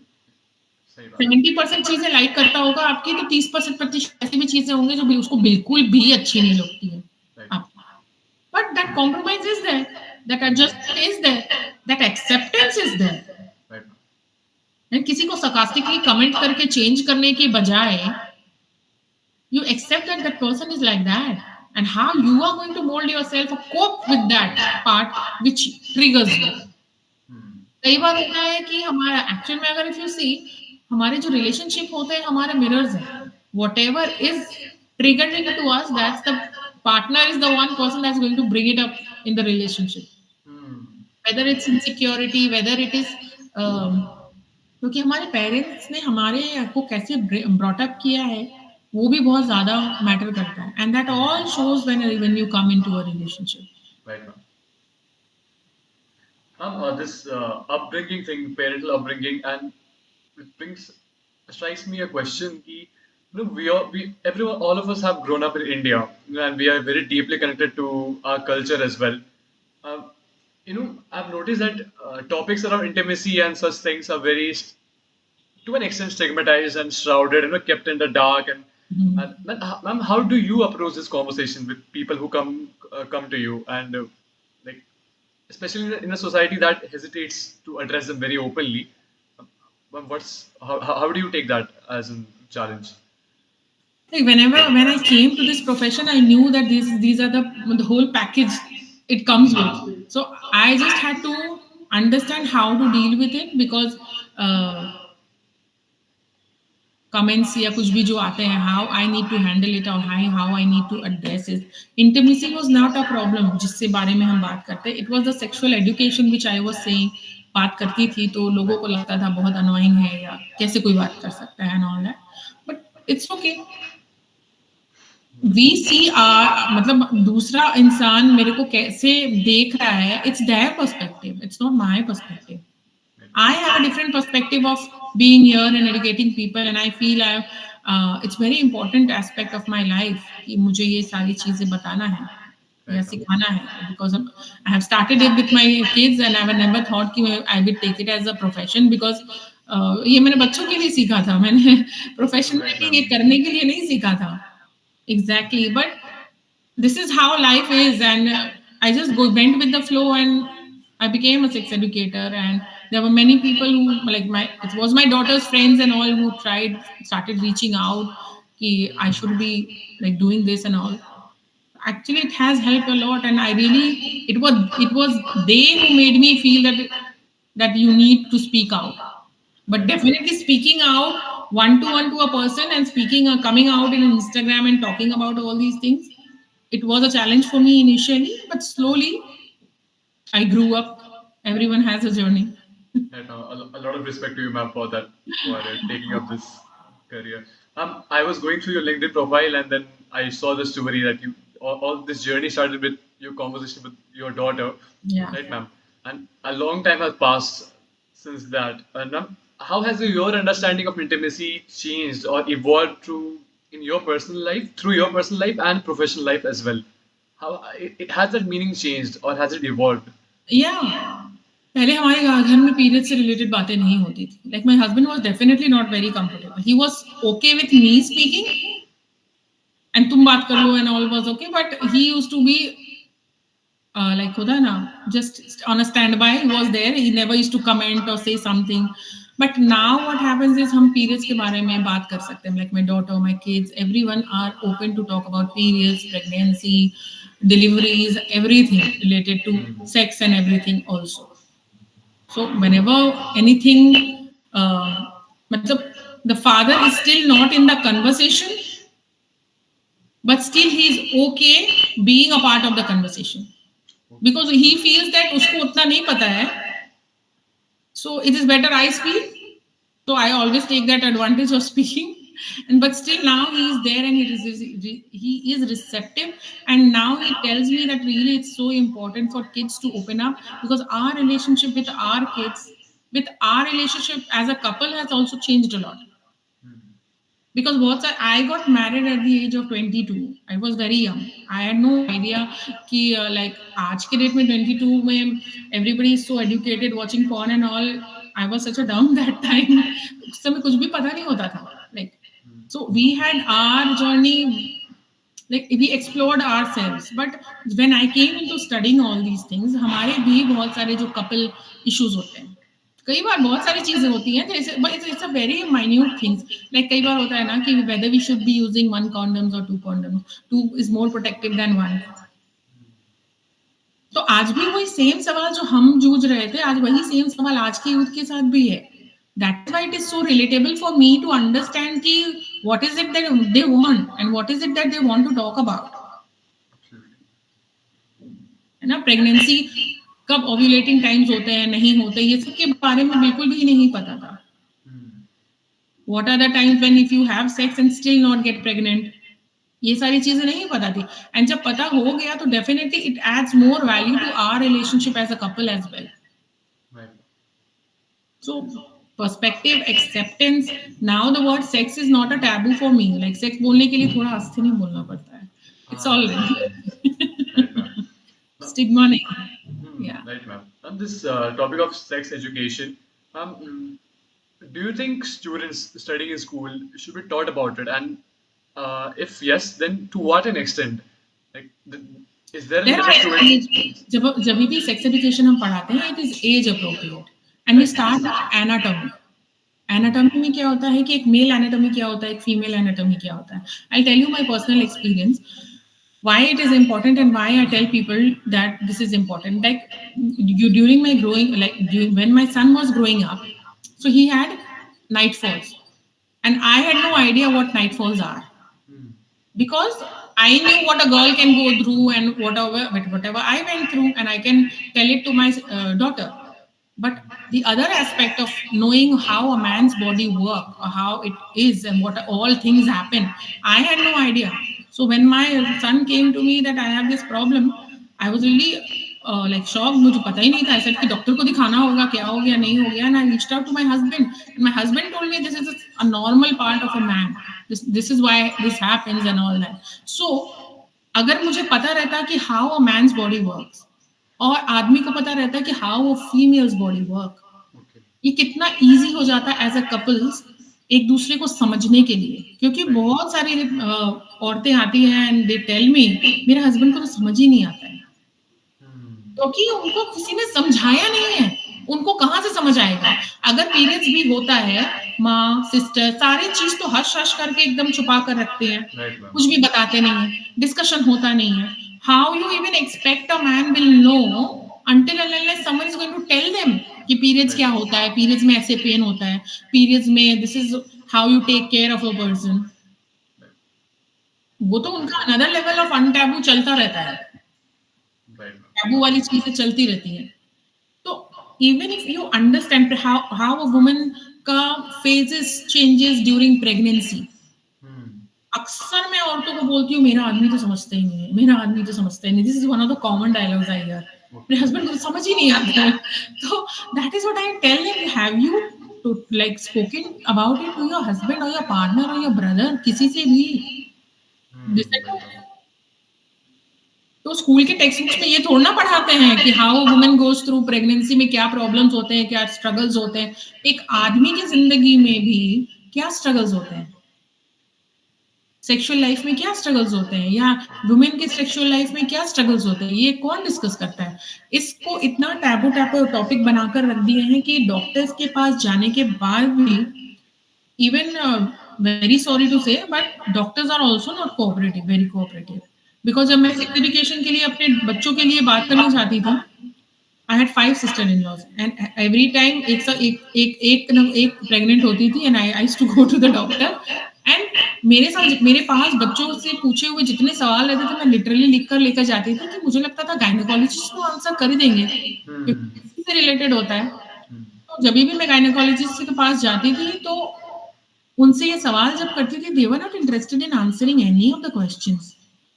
सही बात. 70% चीजें लाइक करता होगा आपकी, तो 30% ऐसी भी चीजें होंगी जो उसको बिल्कुल भी अच्छी नहीं लगती है Right. आपको. But that compromise is there, that adjustment is there, that acceptance is there. Right. किसी को sarcastically कमेंट करके चेंज करने के बजाय you accept that that person is like that, and how you are going to mold yourself or cope with that part which triggers you. Hmm. कई बार होता है कि हमारा एक्चुअल में, अगर इफ यू सी, हमारे जो रिलेशनशिप होते हैं हमारे मिरर्स हैं. Whatever is triggering to us, that's the partner is the one person that's going to bring it up in the relationship. Hmm. Whether it's insecurity, whether it is क्योंकि हमारे parents ने हमारे को कैसे brought up किया है, वो भी बहुत ज्यादा मैटर करता है. And that all shows when you come into a relationship. Right, ma'am. This upbringing thing, parental upbringing, and it brings strikes me a question. Ki, everyone, all of us have grown up in India, and we are very deeply connected to our culture as well. Uh, I've noticed that topics around intimacy and such things are very, to an extent, stigmatized and shrouded, kept in the dark. And ma'am, how do you approach this conversation with people who come to you and like, especially in a society that hesitates to address them very openly? How do you take that as a challenge? Like when I came to this profession, I knew that these are the whole package it comes with. So I just had to understand how to deal with it, because comments या कुछ भी जो आते हैं, how I need to handle it or how I need to address it. Intimacy was not a problem जिससे बारे में हम बात करते. It was the sexual education which I was saying. बात करती थी तो लोगों को लगता था बहुत annoying है, या कैसे कोई बात कर सकता है and all that. But it's okay. We see मतलब दूसरा इंसान मेरे को कैसे देख रहा है, it's their perspective, it's not my perspective. I have a different perspective of being here and educating people, and I feel it's very important aspect of my life कि मुझे ये सारी चीजें बताना है या सिखाना है, because I have started it with my kids and I have never thought कि I will take it as a profession, because ये मैंने बच्चों के लिए सीखा था, मैंने professionally ये करने के लिए नहीं सीखा था. Exactly, but this is how life is, and I just went with the flow, and I became a sex educator. And there were many people who, like, it was my daughter's friends and all, who started reaching out ki I should be like doing this and all. Actually, it has helped a lot, and I really, it was they who made me feel that you need to speak out. But definitely speaking out one to a person, and speaking coming out in Instagram and talking about all these things, it was a challenge for me initially, but slowly I grew up. Everyone has a journey. And a lot of respect to you, ma'am, for that, for taking up this career. I was going through your LinkedIn profile, and then I saw the story that all this journey started with your conversation with your daughter, Yeah. right, ma'am? And a long time has passed since that. And ma'am, how has your understanding of intimacy changed or evolved in your personal life, through your personal life and professional life as well? How it has that meaning changed or has it evolved? Yeah. पहले हमारे घर में period से related बातें नहीं होती थी. Like my husband was definitely not very comfortable. He was okay with me speaking, and तुम बात कर लो, and all was okay, but he used to be like होता है ना, just on a standby. He was there, he never used to comment or say something. But now what happens is हम periods के बारे में बात कर सकते हैं. Like my daughter, my kids, everyone are open to talk about periods, pregnancy, deliveries, everything related to sex and everything also. So whenever anything, मतलब the father is still not in the conversation, but still he is okay being a part of the conversation, because he feels that उसको उतना नहीं पता है, So it is better I speak. So I always take that advantage of speaking. And but still now he is there and he is receptive. And now he tells me that really it's so important for kids to open up, because our relationship with our kids, with our relationship as a couple has also changed a lot. Because I got married at the age of 22. I was very young. I had no idea कि like आज के date में 22 में everybody is so educated watching porn and all. I was such a dumb that time. उस समय कुछ भी पता नहीं होता था. Like so we had our journey, like we explored ourselves. But when I came into studying all these things, हमारे भी बहुत सारे जो couple issues होते हैं. कई बार बहुत सारी चीजें होती हैं जैसे, but it's a very minute things. Like कई बार होता है ना कि whether we should be using one condoms or two condoms, two is more protective than one. तो आज भी वही सेम सवाल जो हम जूझ रहे थे, आज वही सेम सवाल आज के यूथ के साथ भी है. That's why it is so relatable for me to understand कि what is it that they want and what is it that they want to talk about. है ना, प्रेगनेंसी कब ओव्यूलेटिंग टाइम्स होते हैं, नहीं होते, ये सब के बारे में बिल्कुल भी नहीं पता था. What are the times when if you have sex and still not get pregnant? ये सारी चीजें नहीं पता थी. एंड जब पता हो गया तो definitely it adds more value to our relationship as a couple as well. So perspective, acceptance. Now the word sex is not a taboo for me. Like sex बोलने के लिए थोड़ा आस्थे नहीं बोलना पड़ता है. It's all stigma नहीं. Yeah. Right, ma'am. On this topic of sex education, do you think students studying in school should be taught about it? And if yes, then to what an extent? Like, is there There a are student? age, जब भी sex education हम पढ़ाते हैं, it is age appropriate. And we start with anatomy. Anatomy में क्या होता है कि एक male anatomy क्या होता है, एक female anatomy क्या होता है. I'll tell you my personal experience. Why it is important and why I tell people that this is important. Like during my growing, when my son was growing up, so he had night falls, and I had no idea what night falls are, because I knew what a girl can go through and whatever I went through, and I can tell it to my daughter. But the other aspect of knowing how a man's body works, or how it is, and what all things happen, I had no idea. So when my son came to me that I have this problem, I was really like shocked. मुझे पता ही नहीं था. I said कि doctor को दिखाना होगा, क्या हो गया, नहीं हो गया. And I reached out to my husband, and my husband told me this is a normal part of a man. This is why this happens and all that. So अगर मुझे पता रहता कि how a man's body works, और आदमी को पता रहता है कि how a females body work, ये कितना इजी हो जाता है एज अ कपल्स एक दूसरे को समझने के लिए. क्योंकि बहुत सारी औरतें आती हैं एंड दे टेल मी मेरे हस्बैंड को तो समझ ही नहीं आता है, क्योंकि उनको किसी ने समझाया नहीं है. उनको कहाँ से समझ आएगा? अगर पीरियड्स भी होता है, माँ, सिस्टर, सारी चीज तो हश हश करके एकदम छुपा कर रखते हैं. कुछ भी बताते नहीं है, डिस्कशन होता नहीं है. How you even expect a man will know until and unless someone is going to tell them कि periods क्या होता है, periods में ऐसे pain होता है, periods में this is how you take care of a person. वो तो उनका another level of untaboo चलता रहता है. taboo वाली चीजें चलती रहती हैं. तो even if you understand how a woman का phases changes during pregnancy, अक्सर मैं औरतों को बोलती हूँ मेरा आदमी तो समझता ही नहीं है, मेरा आदमी तो समझता ही नहीं. This is one of the common dialogues I hear. मेरे हस्बैंड को तो समझ ही नहीं आता है. तो that is what I tell him. Have you to like spoken about it to your husband or your partner or your brother, किसी से भी? तो स्कूल के टेक्स्ट बुक्स में ये थोड़ा ना पढ़ाते हैं कि how women goes through pregnancy में क्या प्रॉब्लम्स होते हैं, क्या स्ट्रगल्स होते हैं. एक आदमी की जिंदगी में भी क्या स्ट्रगल्स होते हैं, सेक्सुअल लाइफ में क्या स्ट्रगल्स होते हैं, या वुमेन की सेक्सुअल लाइफ में क्या स्ट्रगल्स होते हैं, ये कौन डिस्कस करता है? इसको इतना टैबू टॉपिक बनाकर रख दिए हैं कि डॉक्टर्स के पास जाने के बाद भी, even very sorry to say, but doctors are also not cooperative, very cooperative. Because जब मैं सेक्स एजुकेशन के लिए अपने बच्चों के लिए बात करना चाहती थी, I had 5 sister-in-laws and every time एक प्रेग्नेंट होती थी and I used to go to the doctor. And मेरे पास बच्चों से पूछे हुए जितने सवाल रहते थे, मैं लिटरली लिख कर लेकर जाती थी कि मुझे लगता था गायनेकोलॉजिस्ट तो आंसर कर ही देंगे, क्योंकि से रिलेटेड होता है. जब भी मैं गायनेकोलॉजिस्ट के पास जाती थी तो उनसे ये सवाल जब करती थी, they were not interested in answering any of the questions.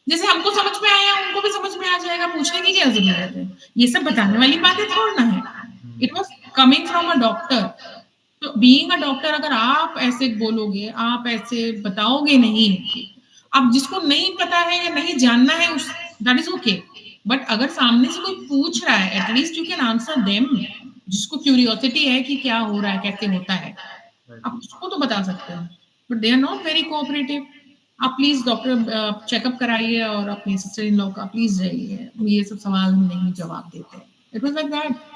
जैसे हमको समझ में आया उनको भी समझ में आ जाएगा, पूछने की क्या जरूरत है? ये सब बताने वाली बातें थोड़ी ना है। It was coming from a doctor. तो बीइंग अ डॉक्टर अगर आप ऐसे बोलोगे, आप ऐसे बताओगे नहीं, अब जिसको नहीं पता है या नहीं जानना है उस दैट इज ओके, बट अगर सामने से कोई पूछ रहा है at least you can answer them. जिसको क्यूरियोसिटी है कि क्या हो रहा है, कैसे होता है, Right. आप उसको तो बता सकते हैं, but they are not very cooperative. आप प्लीज डॉक्टर चेकअप कराइए और अपने सिस्टर इन लॉ का प्लीज जाइए, ये सब सवाल हम नहीं जवाब देते। It was like that.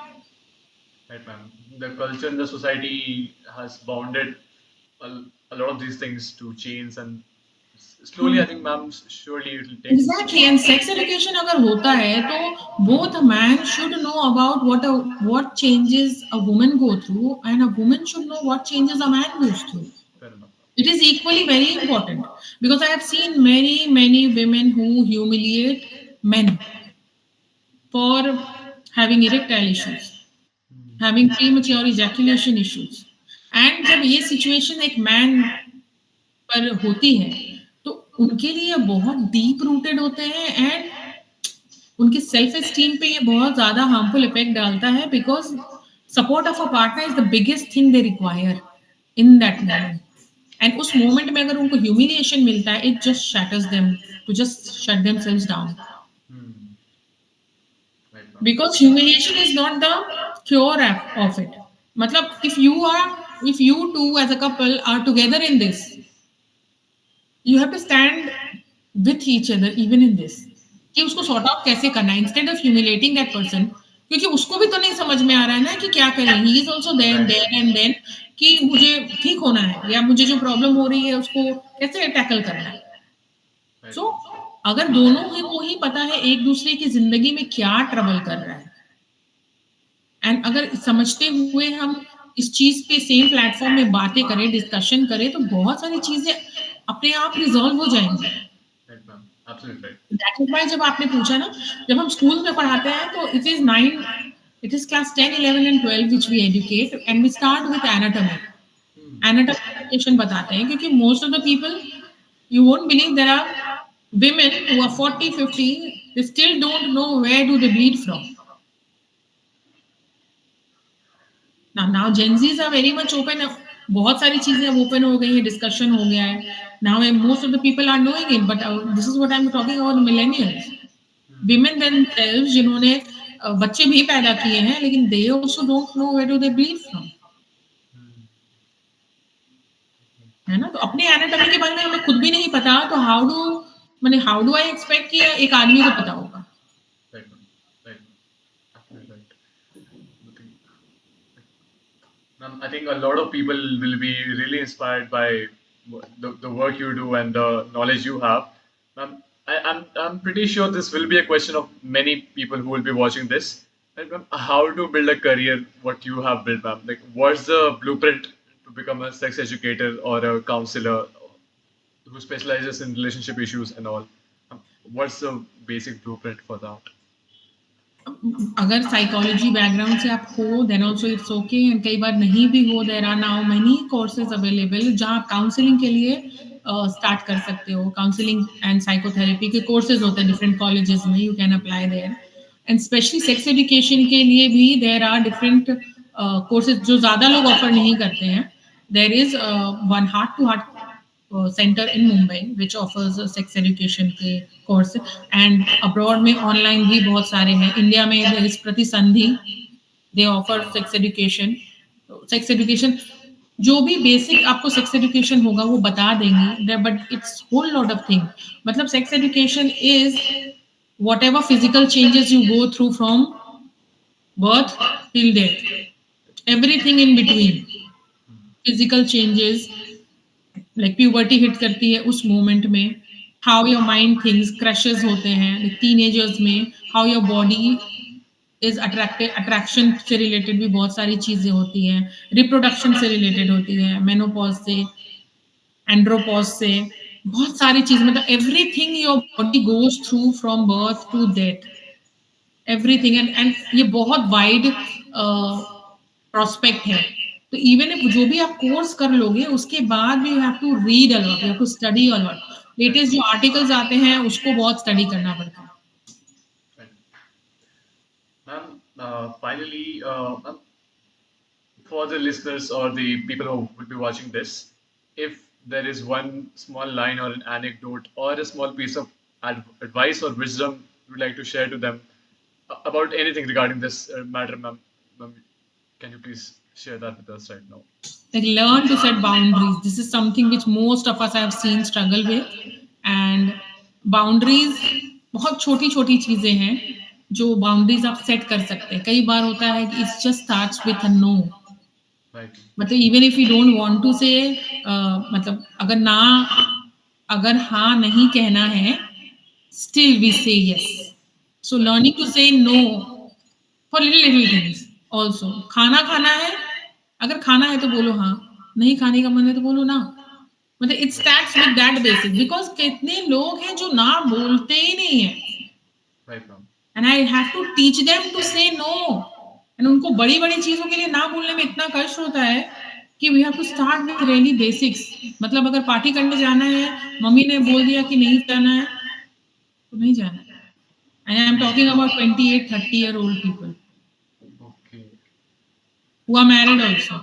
Right, ma'am. The culture in the society has bounded a, a lot of these things to change, and slowly, I think, ma'am, surely it will take. Exactly, and sex education अगर होता है तो both a man should know about what changes a woman go through and a woman should know what changes a man goes through. Fair enough. It is equally very important because I have seen many women who humiliate men for having erectile issues, having premature ejaculation issues, and जब ये situation एक man पर होती है तो उनके लिए बहुत डीप रूटेड होते हैं एंड उनके सेल्फ एस्टीम पे ये बहुत ज्यादा हार्मफुल इफेक्ट डालता है because support of a partner is the biggest thing they require in that moment. And उस मोमेंट में अगर उनको ह्यूमिलिएशन मिलता है it just shatters them to just shut themselves down Hmm. Right, ma'am. because humiliation is not the cure of it। मतलब if you two as a couple are together in this, you have to stand with each other even in this कि उसको sort out कैसे करना है instead of humiliating that person, क्योंकि उसको भी तो नहीं समझ में आ रहा है ना कि क्या करें। He is also there there and then कि मुझे ठीक होना है या मुझे जो प्रॉब्लम हो रही है उसको कैसे टैकल करना है। Right. सो अगर दोनों ही को ही पता है एक दूसरे की जिंदगी में क्या ट्रबल कर रहा है एंड अगर समझते हुए हम इस चीज पे सेम प्लेटफॉर्म में बातें करें, डिस्कशन करें, तो बहुत सारी चीजें अपने आप रिजॉल्व हो जाएंगी। Right, ma'am. Absolutely right. That is why जब आपने पूछा ना, जब हम स्कूल में पढ़ाते हैं तो it is class 10 11 and 12 which we educate and we start with anatomy. Anatomy education बताते हैं क्योंकि most of the people, you won't believe, there are women who are 40 50, they still don't know where do they bleed from. Now Gen Zs are very much open, बहुत सारी चीजें अब open हो गई है, डिस्कशन हो गया है। Now most of the people are knowing it, but this is what I'm talking about millennials. Women themselves जिन्होंने बच्चे भी पैदा किए हैं लेकिन they also don't know where do they bleed from, है ना। तो अपने एनाटॉमी के बारे में हमें खुद भी नहीं पता तो हाउ डू आई एक्सपेक्ट कि एक आदमी को पता होगा। Right, ma'am. Right. Absolutely right. Nothing- Ma'am, I think a lot of people will be really inspired by the work you do and the knowledge you have. Ma'am, I'm pretty sure this will be a question of many people who will be watching this. Like, ma'am, how to build a career, what you have built, ma'am? Like, what's the blueprint to become a sex educator or a counselor who specializes in relationship issues and all? What's the basic blueprint for that? अगर psychology background से आप हो then also it's okay, and कई बार नहीं भी हो, there are now many courses available जहां आप काउंसलिंग के लिए स्टार्ट कर सकते हो। काउंसलिंग एंड साइकोथेरेपी के कोर्सेज होते हैं डिफरेंट कॉलेजेस में, you can apply there. And specially sex education के लिए भी देयर आर डिफरेंट कोर्सेज जो ज्यादा लोग ऑफर नहीं करते हैं। There is one heart to heart center in Mumbai which offers sex education के course, and abroad में online भी बहुत सारे हैं। इंडिया में there is प्रतिसंधि, they offer sex education। Sex education जो भी बेसिक आपको सेक्स एजुकेशन होगा वो बता देंगे, but it's whole lot of thing. मतलब sex education is whatever physical changes you go through from birth till death, everything in between, physical changes like puberty hit करती है उस मोमेंट में, how your mind things, crushes होते हैं teenagers में, how your body is attracted, attraction से related भी बहुत सारी चीजें होती हैं, रिप्रोडक्शन से रिलेटेड होती है, मेनोपॉज से, एंड्रोपॉज से, बहुत सारी चीज, मतलब everything your body goes through from birth to death, everything. And ये बहुत वाइड प्रोस्पेक्ट है, तो इवन इफ जो भी आप कोर्स कर लोगे उसके बाद भी you have to read a lot, you have to study a lot. Right, latest ma'am. जो आर्टिकल्स आते हैं उसको बहुत स्टडी करना पड़ता है। Right. Ma'am, finally, ma'am, for the listeners or the people who will be watching this, if there is one small line or an anecdote or a small piece of advice or wisdom you would like to share to them about anything regarding this matter, ma'am, can you please share that with us right now? Like learn to set boundaries. This is something which most of us have seen struggle with, and boundaries बहुत छोटी छोटी चीजें हैं जो boundaries आप set कर सकते हैं। कई बार होता है कि it's just starts with a no, Right. मतलब even if you don't want to say, मतलब अगर हाँ नहीं कहना है, still we say yes. So Right. Learning to say no for little things also. खाना खाना है, अगर खाना है तो बोलो हाँ, नहीं खाने का मन है तो बोलो ना। मतलब it Right. Starts with that basic, because कितने लोग हैं जो ना बोलते ही नहीं है, Right, ma'am. And I have to teach them to say no. एंड उनको बड़ी बड़ी चीजों के लिए ना बोलने में इतना कष्ट होता है कि we have to start with really basics. मतलब अगर पार्टी करने जाना है, मम्मी ने बोल दिया कि नहीं जाना है तो नहीं जाना है। And I am talking about 28-30 year old people Okay. who are married also.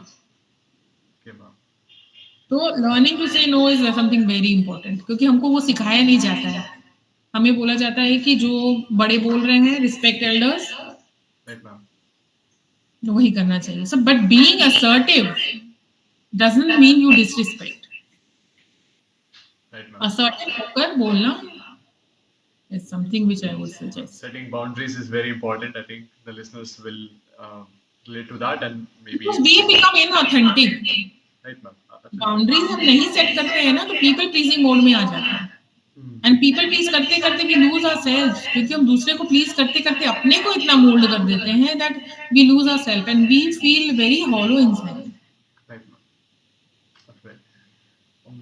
Okay, ma'am. तो learning to say no is something very important, क्योंकि हमको वो सिखाया नहीं जाता है। हमें बोला जाता है कि जो बड़े बोल रहे हैं, रिस्पेक्ट एल्डर्स, Right, ma'am. वही करना चाहिए सब। But being assertive doesn't mean you disrespect. Right, ma'am. Assertive होकर बोलना is something which I would suggest. Setting boundaries is very important. I think the listeners will relate to that and maybe. Because we become inauthentic. Right, ma'am. Absolutely. Boundaries हम नहीं set करते हैं ना तो people pleasing mode में आ जाते हैं। And people please करते करते वी लूज आवर सेल्फ, क्योंकि हम दूसरे को प्लीज करते करते अपने को इतना मोल्ड कर देते हैं that we lose our self and we feel very hollow inside. Right, ma'am. Okay. Um,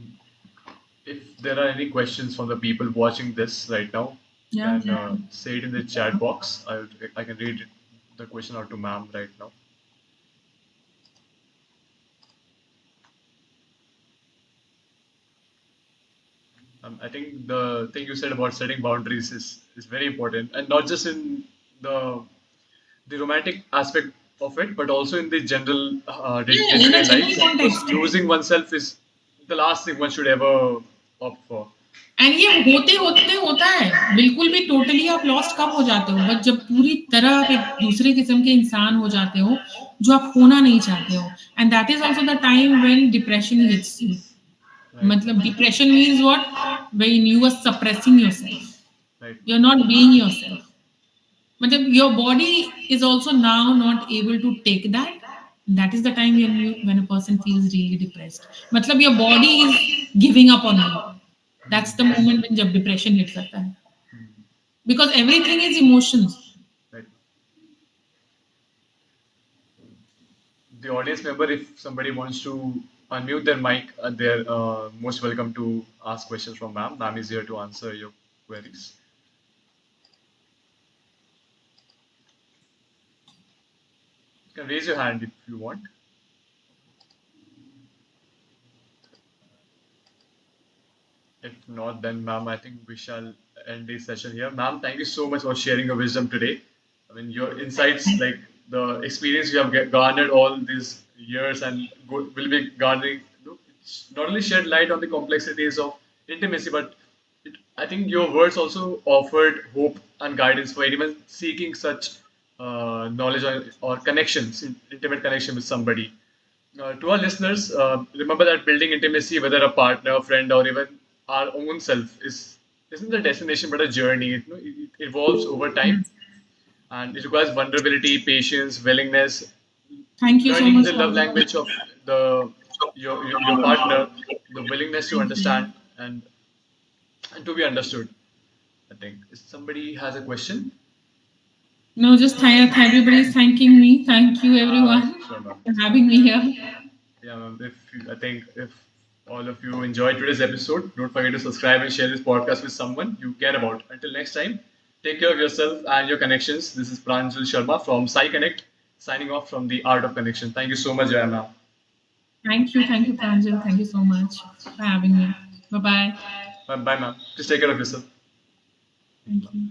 if there are any questions from the people watching this right now, Yeah. then say it in the chat box. I can read the question out to ma'am right now. I think the thing you said about setting boundaries is very important, and not just in the romantic aspect of it, but also in the general Yeah, in day-to-day a life. general Because context. losing oneself is the last thing one should ever opt for. And ये होते होते होता है, बिल्कुल भी totally आप lost कब हो जाते हो, बट जब पूरी तरह आप एक दूसरे किस्म के इंसान हो जाते हो जो आप होना नहीं चाहते हो, and that is also the time when depression hits you. Right. मतलब depression means what, when you are suppressing yourself, Right. You are not being yourself. मतलब your body is also now not able to take that, that is the time when a person feels really depressed. मतलब your body is giving up on you, that's the moment when जब depression hit करता है, because everything is emotions. Right. The audience member, if somebody wants to unmute their mic, they're most welcome to ask questions from ma'am. Ma'am is here to answer your queries. You can raise your hand if you want. If not, then ma'am, I think we shall end this session here. Ma'am, thank you so much for sharing your wisdom today. I mean, your insights, like the experience you have garnered all these years and will be garnering, it's not only shed light on the complexities of intimacy, but I think your words also offered hope and guidance for anyone seeking such knowledge or connections, intimate connection with somebody. To our listeners, remember that building intimacy, whether a partner, friend, or even our own self, isn't a destination but a journey. It evolves over time, and it requires vulnerability, patience, willingness, Thank you so learning much the for love language of the your partner, the willingness to understand and to be understood. I think if somebody has a question. no, just everybody's thanking me. Thank you everyone Sure, ma'am. for having me here. Yeah, ma'am. I think if all of you enjoyed today's episode, don't forget to subscribe and share this podcast with someone you care about. Until next time, take care of yourself and your connections. This is Pranjal Sharma from Sai Connect. signing off from the Art of Connection. Thank you so much, Joya ma'am. Thank you, Pranjal. Thank you so much for having me. Bye bye. Bye, ma'am. Just take care of yourself. Thank you.